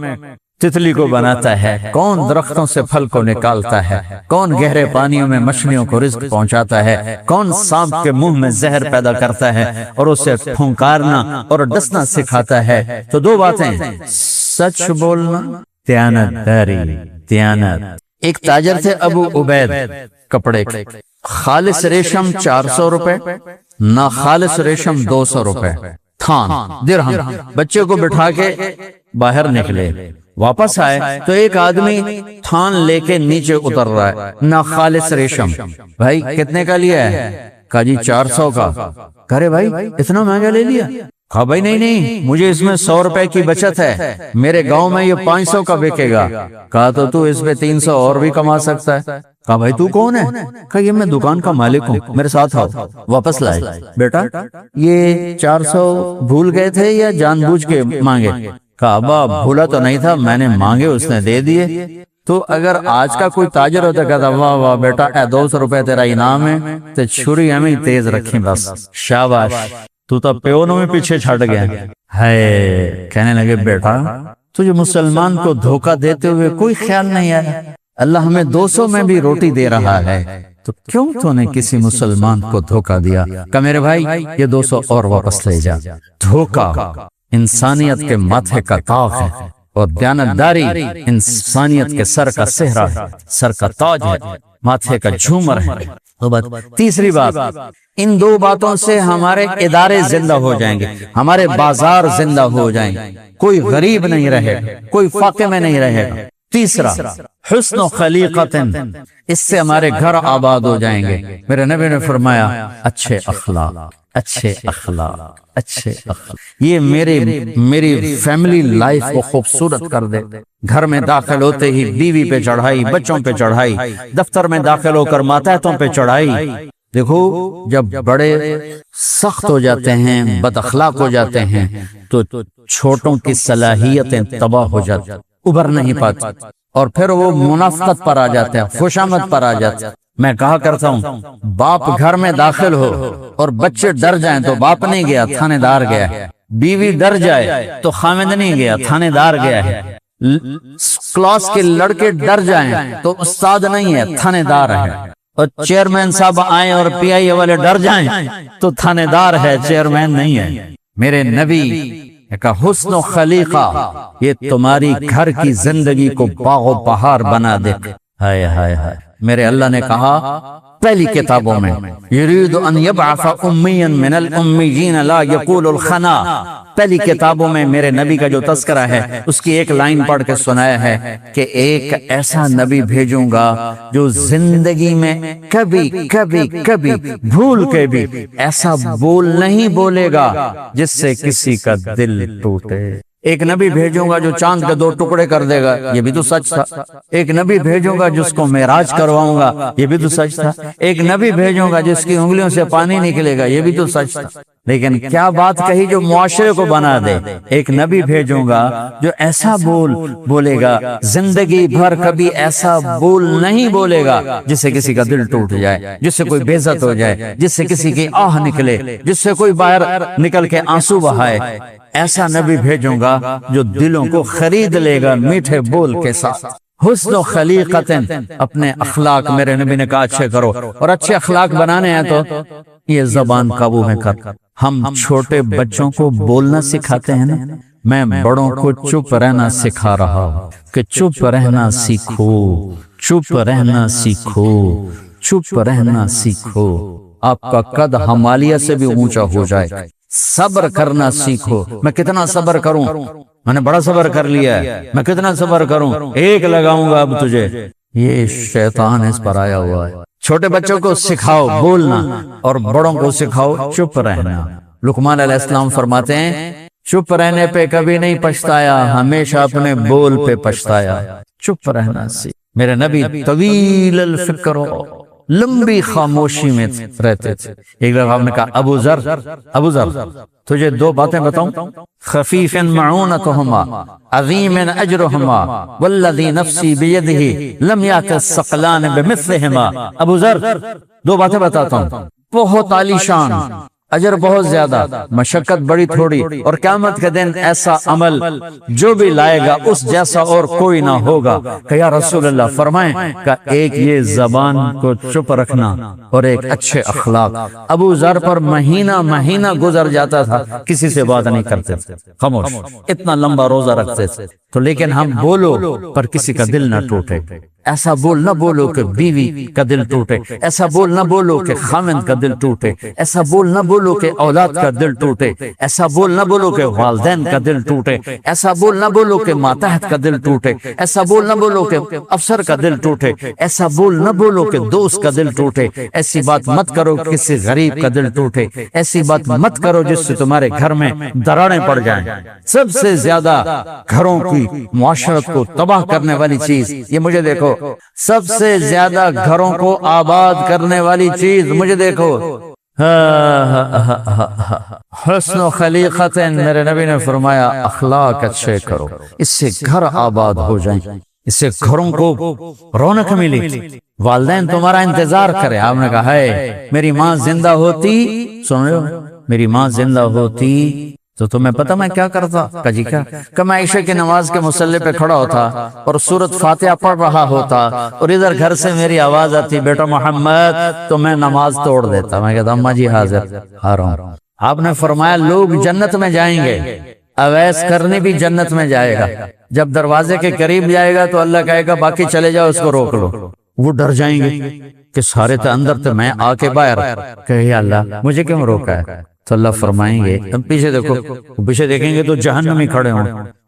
تتلی کو بناتا ہے؟ کون درختوں سے پھل کو نکالتا ہے؟ کون گہرے پانیوں میں مچھلیوں کو رزق پہنچاتا ہے؟ کون سانپ کے منہ میں زہر پیدا کرتا ہے اور اسے پھنکارنا اور ڈسنا سکھاتا ہے؟ تو دو باتیں، سچ بولنا، دیانت داری، دیانت۔ ایک تاجر تھے ابو عبید کپڑے کے، خالص ریشم 400 روپے، نا خالص ریشم 200 روپے، تھان درہم۔ بچے کو بٹھا کے باہر نکلے، واپس آئے تو ایک آدمی تھان لے کے نیچے اتر رہا ہے، نا خالص ریشم۔ بھائی کتنے کا لیا ہے؟ کہا جی 400 کا۔ کہہ رہے بھائی اتنا مہنگا لے لیا؟ کہا بھائی نہیں، مجھے اس میں 100 روپے کی بچت ہے، میرے گاؤں میں یہ 500 کا بکے گا۔ کہا تو اس پہ 300 اور بھی کما سکتا ہے۔ کہا بھائی تو کون ہے؟ کہا یہ میں دکان کا مالک ہوں، میرے ساتھ آؤ۔ واپس لائے، بیٹا یہ 400 بھول گئے تھے یا جان بوجھ کے مانگے؟ کہا ابا بھولا تو نہیں تھا، میں نے مانگے اس نے دے دیے۔ تو اگر آج کا کوئی تاجر ہوتا کہتا واہ واہ بیٹا 200 روپے تیرا انعام ہے، تو چھری ہمیں تیز رکھیں بس، شاباش، تو تب پیونوں میں پیچھے چھٹ گیا ہے۔ کہنے لگے بیٹا تجھے مسلمان کو دھوکہ دیتے ہوئے کوئی خیال نہیں آیا؟ اللہ ہمیں 200 میں بھی روٹی دے رہا ہے، تو کیوں تو نے کسی مسلمان کو دھوکہ دیا؟ کہ میرے بھائی یہ 200 اور واپس لے جا۔ دھوکہ انسانیت کے ماتھے کا تاج ہے، اور دیانتداری انسانیت کے سر کا سہرا ہے، سر کا تاج ہے، ماتھے کا جھومر ہے۔ تیسری بات، ان دو باتوں سے ہمارے ادارے زندہ ہو جائیں گے، ہمارے بازار زندہ ہو جائیں گے، کوئی غریب نہیں رہے گا، کوئی فاقے میں نہیں رہے گا۔ تیسرا حسن و خلیقت، اس سے ہمارے گھر آباد ہو جائیں گے۔ میرے نبی نے فرمایا اچھے اخلاق، اچھے اخلاق، اچھے اخلاق، یہ میری فیملی لائف کو خوبصورت کر دے۔ گھر میں داخل ہوتے ہی بیوی پہ چڑھائی، بچوں پہ چڑھائی، دفتر میں داخل ہو کر ماتحتوں پہ چڑھائی۔ دیکھو جب بڑے سخت ہو جاتے ہیں، بد اخلاق ہو جاتے ہیں، تو چھوٹوں کی صلاحیتیں تباہ ہو جاتی، ابھر نہیں پاتی، اور پھر وہ منافقت پر آ جاتے ہیں، خوشامد پر آ جاتے ہیں۔ میں کہا کرتا ہوں باپ گھر میں داخل ہو اور بچے ڈر جائیں تو باپ نہیں گیا، تھانے دار گیا ہے۔ بیوی ڈر جائے تو خامد نہیں گیا، تھانے دار گیا ہے۔ کلاس کے لڑکے ڈر جائیں تو استاد نہیں ہے، تھانے دار ہے۔ اور چیئرمین صاحب آئیں اور پی آئی اے والے ڈر جائیں تو تھانے دار ہے، چیئرمین نہیں ہے۔ میرے نبی کا حسن و خلیقہ یہ تمہاری گھر کی زندگی کو باغ و بہار بنا دے۔ ہائے ہائے ہائے، میرے اللہ نے کہا پہلی کتابوں میں یرید ان یبعث امیا من الامیین لا یقول الخنا، پہلی کتابوں میں میرے نبی کا جو تذکرہ ہے اس کی ایک لائن پڑھ کے سنایا ہے کہ ایک ایسا نبی بھیجوں گا جو زندگی میں کبھی کبھی کبھی بھول کے بھی ایسا بول نہیں بولے گا جس سے کسی کا دل ٹوٹے۔ ایک نبی بھیجوں گا جو چاند کے 2 ٹکڑے کر دے گا، یہ بھی تو سچ تھا۔ ایک نبی بھیجوں گا جس کو معراج کرواؤں گا، یہ بھی تو سچ تھا۔ ایک نبی بھیجوں گا جس کی انگلیوں سے پانی نکلے گا، یہ بھی تو سچ تھا۔ لیکن کیا بات کہی جو معاشرے کو بنا دے، ایک نبی بھیجوں گا جو ایسا بولے گا، زندگی بھر کبھی ایسا بول نہیں بولے گا جس سے کسی کا دل ٹوٹ جائے، جس سے کوئی بے عزت ہو جائے، جس سے کسی کی آہ نکلے، جس سے کوئی باہر نکل کے آنسو بہائے۔ ایسا نبی بھیجوں گا جو دلوں کو خرید لے گا میٹھے بول کے ساتھ۔ حسن و خلیقت، اپنے اخلاق میرے نبی نے کہا اچھے کرو، اور اچھے اخلاق بنانے ہیں تو یہ زبان قابو میں کر۔ ہم چھوٹے بچوں کو بولنا سکھاتے ہیں نا، میں بڑوں کو چپ رہنا سکھا رہا ہوں کہ چپ رہنا سیکھو، چپ رہنا سیکھو، چپ رہنا سیکھو۔ آپ کا قد ہمالیہ سے بھی اونچا ہو جائے۔ صبر کرنا سیکھو۔ میں کتنا صبر کروں؟ میں نے بڑا صبر کر لیا ہے، میں کتنا صبر کروں؟ ایک لگاؤں گا اب تجھے۔ یہ شیطان اس پر آیا ہوا ہے۔ چھوٹے بچوں کو سکھاؤ بولنا، اور بڑوں کو سکھاؤ چپ رہنا۔ لقمان علیہ السلام فرماتے ہیں چپ رہنے پہ کبھی نہیں پچھتایا، ہمیشہ اپنے بول پہ پچھتایا۔ چپ رہنا سیکھ۔ میرے نبی طویل الفکر، لمبی خاموشی میں رہتے تھے۔ ایک دفعہ آپ نے کہا ابو ذر تجھے 2 باتیں بتاؤں، خفیف معونتہما عظیم اجرہما والذی نفسی بیدہ لم یأت الثقلان بمثلہما۔ ابو ذر 2 باتیں بتاتا ہوں، بہت عالی شان اجر بہت زیادہ، مشقت بڑی تھوڑی، اور قیامت کے دن ایسا عمل جو بھی لائے گا اس جیسا اور کوئی نہ ہوگا۔ کہ یا رسول اللہ فرمائیں کہ ایک یہ زبان کو چپ رکھنا اور ایک اچھے اخلاق۔ ابو ذر پر مہینہ مہینہ گزر جاتا تھا، کسی سے بات نہیں کرتے تھے، خاموش، اتنا لمبا روزہ رکھتے تھے۔ تو لیکن ہم بولو پر کسی کا دل نہ ٹوٹے، ایسا بول نہ بولو کہ بیوی کا دل ٹوٹے، ایسا بول نہ بولو کہ خاوند کا دل ٹوٹے، ایسا بول نہ بولو کہ اولاد کا دل ٹوٹے، ایسا بول نہ بولو کہ والدین کا دل ٹوٹے، ایسا بول نہ بولو کہ ماتحت کا دل ٹوٹے، ایسا بول نہ بولو کہ افسر کا دل ٹوٹے، ایسا بول نہ بولو کہ دوست کا دل ٹوٹے، ایسی بات مت کرو کسی غریب کا دل ٹوٹے، ایسی بات مت کرو جس سے تمہارے گھر میں دراڑیں پڑ جائیں۔ سب سے زیادہ گھروں کی معاشرت کو تباہ کرنے والی چیز یہ مجھے دیکھو، سب سے زیادہ گھروں کو آباد کرنے والی چیز مجھے دیکھو، حسن و خلیقت۔ میرے نبی نے فرمایا اخلاق اچھے کرو، اس سے گھر آباد ہو جائیں، اس سے گھروں کو رونق ملی، والدین تمہارا انتظار کرے۔ آپ نے کہا ہے میری ماں زندہ ہوتی، سن رہے ہو، میری ماں زندہ ہوتی تو تمہیں پتہ میں کیا کرتا؟ کہا جی کیا؟ کہ میں عشاء کی نماز کے مصلی پہ کھڑا ہوتا اور سورۃ فاتحہ پڑھ رہا ہوتا اور ادھر گھر سے میری آواز آتی بیٹا محمد، تو میں نماز توڑ دیتا، میں کہتا اماں جی حاضر آ رہا ہوں۔ آپ نے فرمایا لوگ جنت میں جائیں گے، اویس کرنی بھی جنت میں جائے گا، جب دروازے کے قریب جائے گا تو اللہ کہے گا باقی چلے جاؤ، اس کو روک لو۔ وہ ڈر جائیں گے کہ سارے تو اندر تھے، میں آ کے باہر، کہ یا اللہ مجھے کیوں روکا ہے؟ تو اللہ فرمائیں گے تم پیچھے دیکھو، پیچھے دیکھیں گے تو جہنم میں کھڑے ہوں۔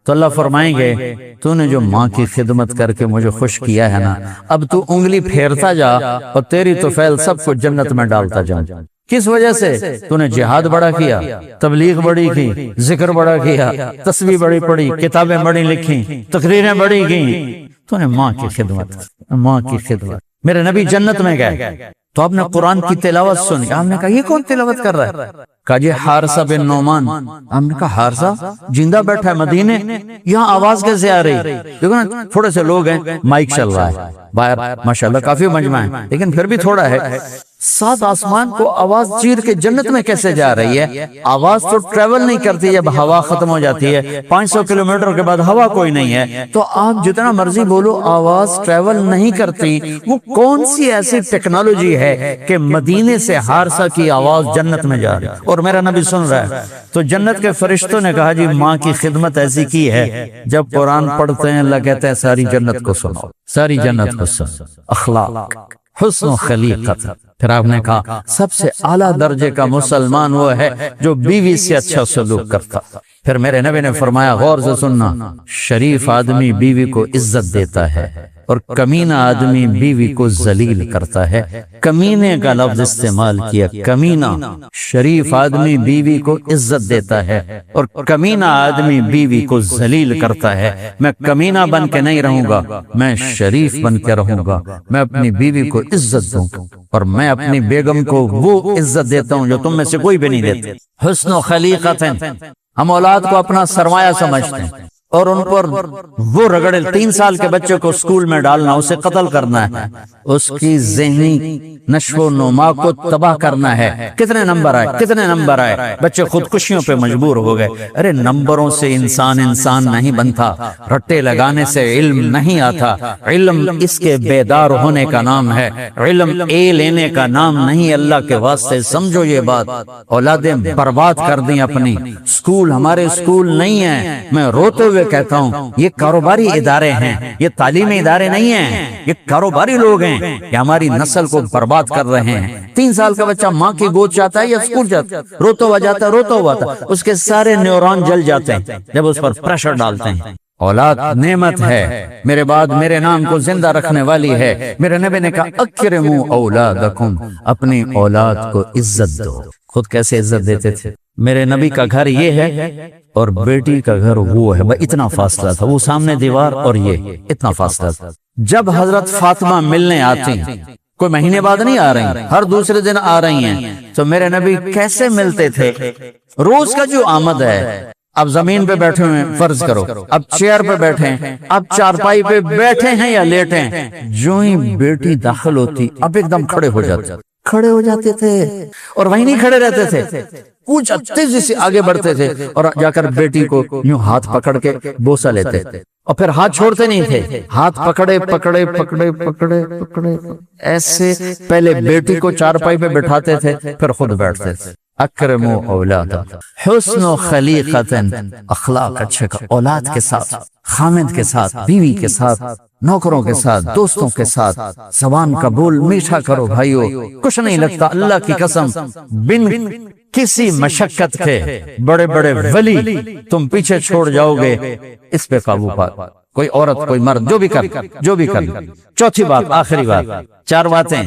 تو اللہ فرمائیں گے تو نے جو ماں کی خدمت کر کے مجھے خوش کیا ہے نا، اب تو انگلی پھیرتا جا اور تیری طفیل سب کو جنت میں ڈالتا جا۔ کس وجہ سے؟ تو نے جہاد بڑا کیا، تبلیغ بڑی کی، ذکر بڑا کیا، تسبیح بڑی پڑھی، کتابیں بڑی لکھی، تقریریں بڑی کی، تو نے ماں کی خدمت، ماں کی خدمت۔ میرے نبی جنت میں گئے تو آپ نے قرآن کی تلاوت سنی، آپ نے کہا یہ کون تلاوت کر رہا ہے؟ کہا جی حارثہ بن نعمان۔ آپ نے کہا حارثہ زندہ بیٹھا ہے مدینے، یہاں آواز کیسے آ رہی؟ دیکھو نا تھوڑے سے لوگ ہیں، مائک چل رہا ہے باہر، ماشاءاللہ کافی مجمع ہے لیکن پھر بھی تھوڑا ہے، سات آسمان کو آواز چیر کے جنت میں کیسے جا رہی ہے؟ آواز تو ٹریول نہیں کرتی جب ہوا ختم ہو جاتی ہے، 500 کلومیٹر کے بعد ہوا کوئی نہیں ہے، تو آپ جتنا مرضی بولو آواز ٹریول نہیں کرتی۔ وہ کون سی ایسی ٹیکنالوجی ہے کہ مدینے سے حارثہ کی آواز جنت میں جا رہی ہے اور میرا نبی سن رہا ہے؟ تو جنت کے فرشتوں نے کہا جی ماں کی خدمت ایسی کی ہے، جب قرآن پڑھتے ہیں اللہ کہتا ہے ساری جنت کو سنو، ساری جنت کو سنو۔ اخلاق، حسن و خلیقت۔ پھر آپ نے کہا سب سے اعلیٰ درجے کا مسلمان وہ ہے جو بیوی سے اچھا سلوک کرتا۔ پھر میرے نبی نے فرمایا غور سے سننا، شریف آدمی بیوی کو عزت دیتا ہے اور کمینہ آدمی بیوی کو ذلیل کرتا ہے۔ کمینے کا لفظ استعمال کیا، کمینہ۔ شریف آدمی بیوی کو عزت دیتا ہے اور کمینہ آدمی بیوی کو ذلیل کرتا ہے۔ میں کمینہ بن کے نہیں رہوں گا، میں شریف بن کے رہوں گا، میں اپنی بیوی کو عزت دوں گا اور میں اپنی بیگم کو وہ عزت دیتا ہوں جو تم میں سے کوئی بھی نہیں دیتے۔ حسن و خلیقت۔ ہم اولاد کو اپنا سرمایہ سمجھتے ہیں اور ان پر وہ رگڑے، 3 سال کے بچے کو اسکول میں ڈالنا، اسے قتل کرنا ہے، اس کی ذہنی نشو و نما کو تباہ کرنا ہے۔ کتنے نمبر آئے، کتنے نمبر آئے، بچے خودکشیوں پہ مجبور ہو گئے۔ ارے نمبروں سے انسان نہیں بنتا، رٹے لگانے سے علم نہیں آتا، علم اس کے بیدار ہونے کا نام ہے، علم اے لینے کا نام نہیں۔ اللہ کے واسطے سمجھو یہ بات، اولادیں برباد کر دیں اپنی۔ اسکول ہمارے اسکول نہیں ہیں، میں روتے ہوئے کہتا ہوں یہ کاروباری ادارے ہیں، یہ تعلیمی ادارے نہیں ہیں، یہ کاروباری لوگ ہیں کہ ہماری نسل کو برباد کر رہے ہیں۔ 3 سال کا بچہ ماں کی گود جاتا ہے یا اسکول جاتا ہے، روتا ہوا جاتا ہے، روتا ہوا تھا، اس کے سارے نیورون جل جاتے ہیں جب اس پر پریشر ڈالتے ہیں۔ اولاد نعمت ہے، میرے بعد میرے نام کو زندہ رکھنے والی ہے۔ میرے نبی نے کہا اکرموا اولادکم، اپنی اولاد کو عزت دو۔ خود کیسے عزت دیتے تھے؟ میرے نبی کا گھر یہ ہے اور بیٹی کا گھر وہ ہے، اتنا فاصلہ تھا، وہ سامنے دیوار اور یہ اتنا فاصلہ تھا۔ جب حضرت فاطمہ ملنے آتی، کوئی مہینے بعد نہیں آ رہی، ہر دوسرے دن آ رہی ہیں، تو میرے نبی کیسے ملتے تھے؟ روز کا جو آمد ہے، اب زمین پہ بیٹھے ہوئے فرض کرو، اب چیئر پہ بیٹھے ہیں، اب چارپائی پہ بیٹھے ہیں یا لیٹے ہیں، جو ہی بیٹی داخل ہوتی اب ایک دم کھڑے ہو جاتے، کھڑے ہو جاتے تھے اور وہیں نہیں کھڑے رہتے تھے، کچھ تیزی سے آگے بڑھتے تھے اور جا کر بیٹی کو یوں ہاتھ پکڑ کے بوسہ لیتے اور پھر ہاتھ چھوڑتے نہیں تھے، ہاتھ پکڑے پکڑے پکڑے پکڑے پکڑے ایسے پہلے بیٹی کو چارپائی پہ بٹھاتے تھے پھر خود بیٹھتے تھے۔ اکرموا اولادا، حسن و خلیقتن، اخلاق اچھے کا، اولاد کے ساتھ، خامد کے ساتھ، بیوی کے ساتھ، نوکروں کے ساتھ، دوستوں کے ساتھ، زبان کا بول میٹھا کرو بھائیو، کچھ نہیں لگتا اللہ کی قسم، بن کسی مشقت کے بڑے بڑے ولی تم پیچھے چھوڑ جاؤ گے، اس پہ قابو پا، کوئی عورت کوئی مرد جو بھی کر۔ چوتھی بات، آخری بات، 4 باتیں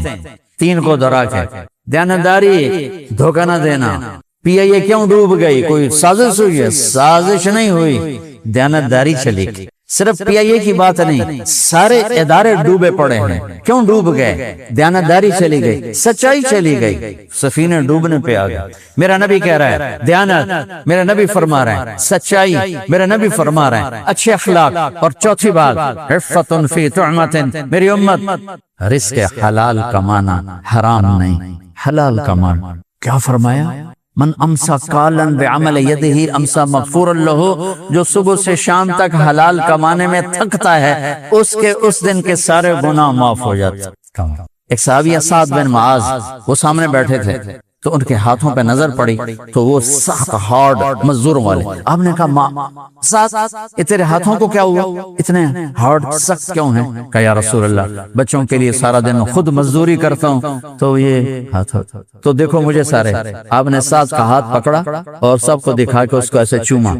3 کو دہرا کے، دیانتداری، دھوکہ نہ دینا۔ پی آئی اے کیوں ڈوب گئی؟ کوئی سازش ہوئی ہے؟ سازش نہیں ہوئی، دیانتداری چلی گئی۔ صرف پی آئی اے کی بات نہیں، سارے ادارے ڈوبے پڑے ہیں۔ کیوں ڈوب گئے؟ دیانتداری چلی گئی، سچائی چلی گئی، سفینے ڈوبنے پہ آ گئے۔ میرا نبی کہہ رہا ہے دیانت، میرا نبی فرما رہے ہیں سچائی، میرا نبی فرما رہے ہیں اچھے اخلاق، اور چوتھی بات عفت فی طعمت، میری امت رزق حلال کمانا، حرام نہیں، حلال کمانا۔ کیا فرمایا؟ من امسا کالن بعمل یدہ امسا مغفورا لہ، جو صبح سے شام تک حلال کمانے میں تھکتا ہے اس دن کے سارے گناہ معاف ہو جاتے۔ ایک صحابی سعد بن معاذ، وہ سامنے بیٹھے تھے تو ان کے ہاتھوں پہ نظر پڑی تو وہ سخت ہارڈ مزدوروں والے۔ آپ نے کہا سعد، یہ تیرے ہاتھوں کو کیا ہوا؟ اتنے ہارڈ سخت کیوں ہیں؟ کہا یا رسول اللہ، بچوں کے لیے سارا دن خود مزدوری کرتا ہوں تو یہ ہاتھ تو دیکھو مجھے سارے۔ آپ نے سعد کا ہاتھ پکڑا اور سب کو دکھا کے اس کو ایسے چوما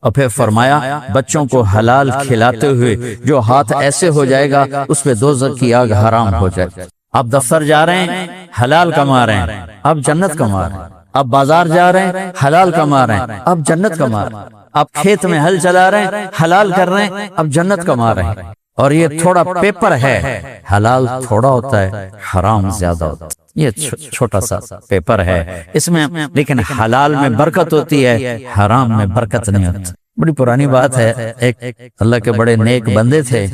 اور پھر فرمایا بچوں کو حلال کھلاتے ہوئے جو ہاتھ ایسے ہو جائے گا اس پہ دوزخ کی آگ حرام ہو جائے گا۔ آپ دفتر جا رہے ہیں، حلال کما رہے ہیں، آپ جنت کما رہے ہیں۔ آپ بازار جا رہے ہیں، حلال کما رہے ہیں، آپ جنت کما رہے ہیں۔ آپ کھیت میں ہل چلا رہے ہیں، حلال کر رہے ہیں، آپ جنت کما رہے ہیں۔ اور یہ تھوڑا پیپر ہے، حلال تھوڑا ہوتا ہے، حرام زیادہ ہوتا ہے۔ یہ چھوٹا سا پیپر ہے اس میں، لیکن حلال میں برکت ہوتی ہے، حرام میں برکت نہیں ہوتی۔ بڑی پرانی بات ہے، ایک اللہ کے بڑے نیک بندے تھے،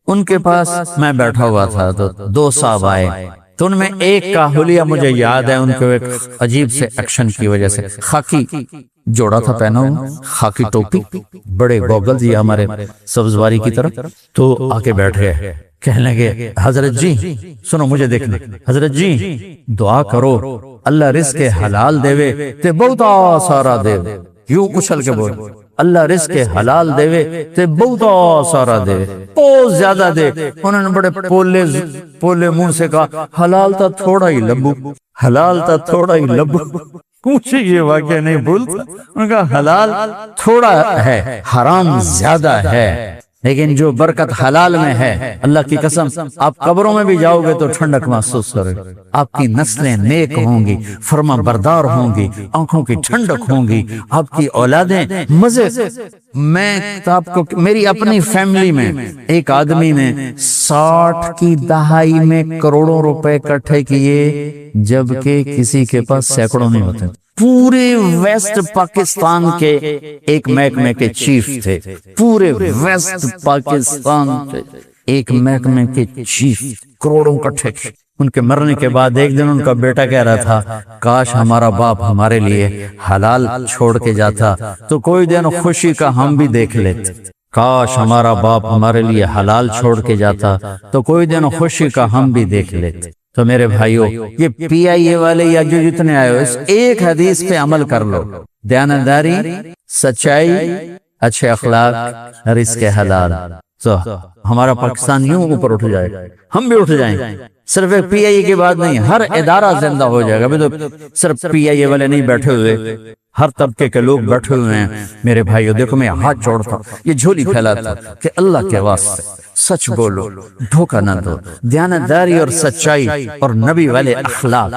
ان کے پاس میں بیٹھا ہوا تھا تو 2 صاحب آئے، تو ان میں ایک کا حلیہ مجھے یاد ہے، ان کو ایک عجیب سے ایکشن کی وجہ سے خاکی جوڑا تھا پہنا ہوا، خاکی ٹوپی، بڑے گوگلز یہ ہمارے سبزواری کی طرف، تو آ کے بیٹھ گئے، کہنے لگے حضرت جی سنو مجھے دیکھنا، حضرت جی دعا کرو اللہ رزق حلال دے تے بہت سارا دے، یوں اچھل کے بول، اللہ رزق حلال دے تے بہت سارا دے، بہت زیادہ دے۔ انہوں نے بڑے پولے منہ سے کہا حلال تا تھوڑا ہی لبو، حلال تا تھوڑا ہی لبو۔ مجھے یہ واقعہ نہیں بھولتا، انہوں نے کہا حلال تھوڑا ہے، حرام زیادہ ہے، لیکن جو برکت حلال میں ہے، اللہ کی قسم آپ قبروں میں بھی جاؤ گے تو ٹھنڈک محسوس کرے، آپ کی نسلیں نیک ہوں گی، فرما بردار ہوں گی، آنکھوں کی ٹھنڈک ہوں گی، آپ کی اولادیں مزے۔ میں آپ کو میری اپنی فیملی میں ایک آدمی نے 60 کی دہائی میں کروڑوں روپے اکٹھے کیے، جبکہ کسی کے پاس سینکڑوں نہیں ہوتے۔ پورے ویسٹ پاکستان کے ایک محکمے کے چیف تھے، پورے ویسٹ پاکستان کے ایک محکمے کے چیف، کروڑوں اکٹھے۔ ان کے مرنے کے بعد ایک دن ان کا بیٹا کہہ رہا تھا کاش ہمارا باپ ہمارے لیے حلال چھوڑ کے جاتا تو کوئی دن خوشی کا ہم بھی دیکھ لیتے، کاش ہمارا باپ ہمارے لیے حلال چھوڑ کے جاتا تو کوئی دن خوشی کا ہم بھی دیکھ لیتے۔ تو میرے بھائیو، یہ پی آئی اے والے یا جو جتنے آئے ہو، اس ایک حدیث پہ عمل کر لو، دیانتداری، سچائی، اچھے اخلاق، رزق حلال، تو ہمارا پاکستان یوں اوپر اٹھ جائے گا، ہم بھی اٹھ جائیں گے۔ صرف ایک پی آئی اے کی بات نہیں، ہر ادارہ زندہ ہو جائے گا۔ ابھی تو صرف پی آئی اے والے نہیں بیٹھے ہوئے، ہر طبقے کے لوگ بیٹھے ہوئے ہیں۔ میرے بھائیو دیکھو، میں ہاتھ جوڑتا ہوں، یہ جھولی پھیلاتا کہ اللہ کے واسطے سچ بولو، دھوکہ نہ دو، دیانتداری اور سچائی اور نبی والے اخلاق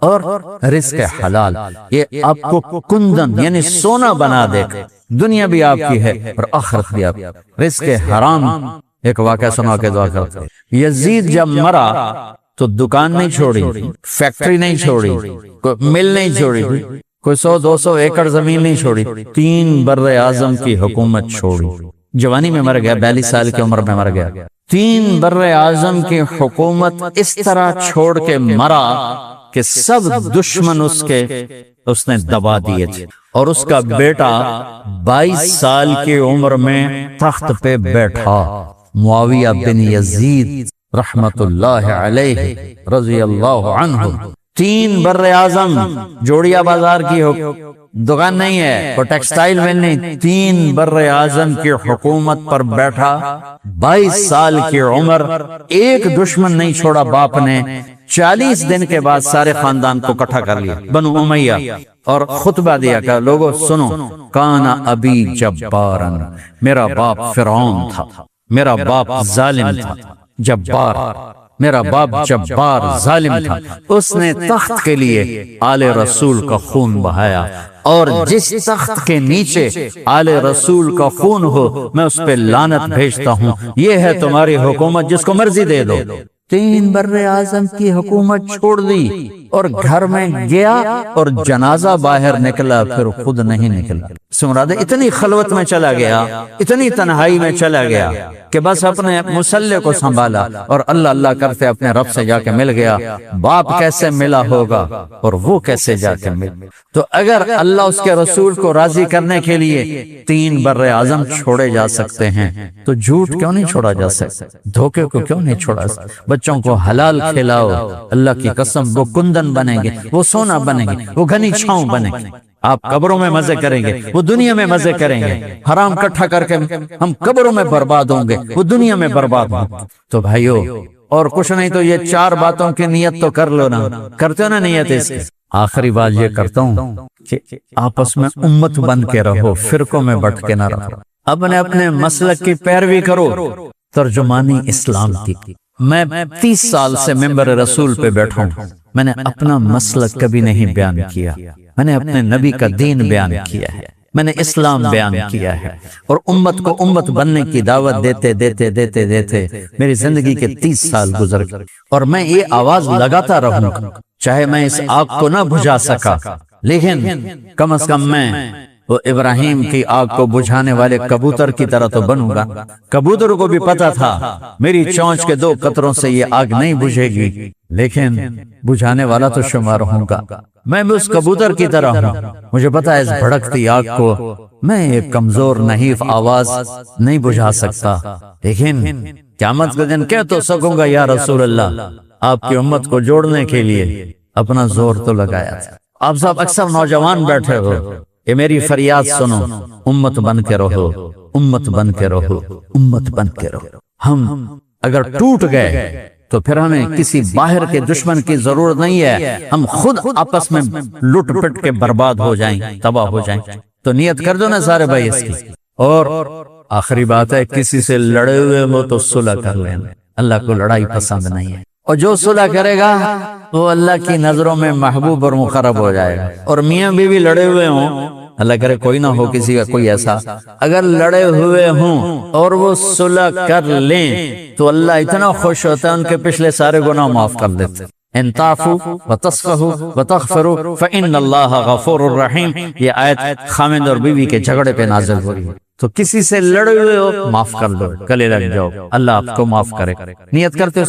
اور رزق حلال، یہ آپ کو کندن یعنی سونا بنا دے گا، دنیا بھی آپ کی ہے اور آخرت بھی آپ کی۔ رزق حرام، ایک واقعہ سنا کے دعا کرتے ہیں۔ یزید جب مرا تو دکان نہیں چھوڑی، فیکٹری نہیں چھوڑی، کوئی مل نہیں چھوڑی، کوئی 100-200 ایکڑ زمین نہیں چھوڑی، 3 بر اعظم کی حکومت چھوڑی۔ جوانی میں مر گیا، 42 سال کی عمر میں مر گیا۔ 3 بر اعظم کی حکومت اس طرح چھوڑ کے مرا کہ سب دشمن اس نے دبا دیے تھے، اور اس کا بیٹا 22 سال کی عمر میں تخت پہ بیٹھا، معاویہ بن یزید رحمت اللہ علیہ رضی اللہ عنہ۔ 3 بر اعظم، جوڑیا بازار کی دکان نہیں ہے، کوئی ٹیکسٹائل میں نہیں، 3 بر اعظم کی حکومت پر بیٹھا، 22 سال کی عمر، ایک دشمن نہیں چھوڑا باپ نے۔ 40 دن کے بعد سارے خاندان کو اکٹھا کر لیا، بنو امیہ، اور خطبہ دیا کہ لوگوں سنو، کانا ابی جبارن، میرا باپ فرعون تھا، میرا باپ ظالم تھا، جبار، میرا باپ جبار ظالم تھا، اس نے تخت کے لیے آل رسول کا خون بہایا، اور جس تخت کے نیچے آل رسول کا خون ہو میں اس پہ لعنت بھیجتا ہوں، یہ ہے تمہاری حکومت، جس کو مرضی دے دو۔ 3 بر اعظم کی حکومت چھوڑ دی اور گھر میں گیا، اور جنازہ باہر نکلا، پھر خود نہیں نکلا۔ سمراد اتنی خلوت میں چلا گیا، اتنی تنہائی میں چلا گیا کہ بس اپنے مسلح کو سنبھالا اور اللہ اللہ کرتے اپنے رب سے جا کے مل گیا۔ باپ کیسے ملا ہوگا اور وہ کیسے جا کے مل۔ تو اگر اللہ اس کے رسول کو راضی کرنے کے لیے 3 بر اعظم چھوڑے جا سکتے ہیں تو جھوٹ کیوں نہیں چھوڑا جا سکتا؟ دھوکے کو کیوں نہیں چھوڑا سکتا؟ بچوں کو حلال کھلاؤ، اللہ کی قسم وہ کندن بنیں گے، وہ سونا بنیں گے، وہ گھنی چھاؤں بنیں گے۔ آپ قبروں میں مزے کریں گے، وہ دنیا میں مزے کریں گے۔ حرام اکٹھا کر کے ہم قبروں میں برباد ہوں گے، وہ دنیا میں برباد ہوں گے۔ تو بھائیو، اور کچھ نہیں تو یہ 4 باتوں کی نیت تو کر لو نا، کرتے ہو نا نیت اس کی؟ آخری بات یہ کرتا ہوں کہ آپس میں امت بن کے رہو، فرقوں میں بٹ کے نہ رہو، اپنے مسلک کی پیروی کرو۔ ترجمانی اسلام کی، میں 30 سال سے ممبر رسول پہ بیٹھا ہوں، میں نے اپنا مسلک کبھی نہیں بیان کیا، میں نے اپنے نبی کا دین بیان کیا ہے، میں نے اسلام بیان کیا ہے، اور امت کو امت بننے کی دعوت دیتے دیتے دیتے دیتے میری زندگی کے 30 سال گزر گئے، اور میں یہ آواز لگاتا رہوں گا، چاہے میں اس آگ کو نہ بجھا سکا، لیکن کم از کم میں وہ ابراہیم کی آگ کو بجھانے والے کبوتر کی طرح تو بنوں گا۔ کبوتر کو بھی پتا تھا میری چونچ کے 2 قطروں سے یہ آگ نہیں بجھے گی، لیکن بجھانے والا تو شمار ہوں گا۔ میں بھی اس کبوتر کی طرح ہوں، مجھے پتا ہے اس بھڑکتی آگ کو میں ایک کمزور نحیف آواز نہیں بجھا سکتا، لیکن قیامت کے دن کہہ تو سکوں گا، یا رسول اللہ، آپ کی امت کو جوڑنے کے لیے اپنا زور تو لگایا تھا۔ آپ سب اکثر نوجوان بیٹھے ہو، یہ میری فریاد سنو، امت بن کے رہو، امت بن کے رہو، امت بن کے رہو۔ ہم اگر ٹوٹ گئے تو پھر ہمیں کسی باہر کے دشمن کی ضرورت نہیں ہے، ہم خود آپس میں لٹ پٹ کے برباد ہو جائیں، تباہ ہو جائیں۔ تو نیت کر دو نا سارے بھائی اس کی۔ اور آخری بات ہے، کسی سے لڑے ہوئے ہو تو صلح کر لینا، اللہ کو لڑائی پسند نہیں ہے، اور جو صلح کرے گا وہ اللہ کی نظروں میں محبوب اور مقرب ہو جائے گا۔ اور میاں بیوی لڑے ہوئے ہوں، اللہ کرے کوئی نہ ہو کسی کا کوئی ایسا، اگر لڑے ہوئے ہوں اور وہ صلح کر لیں تو اللہ اتنا خوش ہوتا ہے، ان کے پچھلے سارے گناہ معاف کر دیتے۔ ان تعفوا وتصفحوا وتغفروا فإن اللہ غفور الرحیم، یہ آیت خامد اور بیوی کے جھگڑے پہ نازل ہوئی ہے۔ تو کسی سے لڑے ہوئے ہو معاف کر دو، گلے لگ جاؤ، اللہ آپ کو معاف کرے۔ نیت کرتے ہو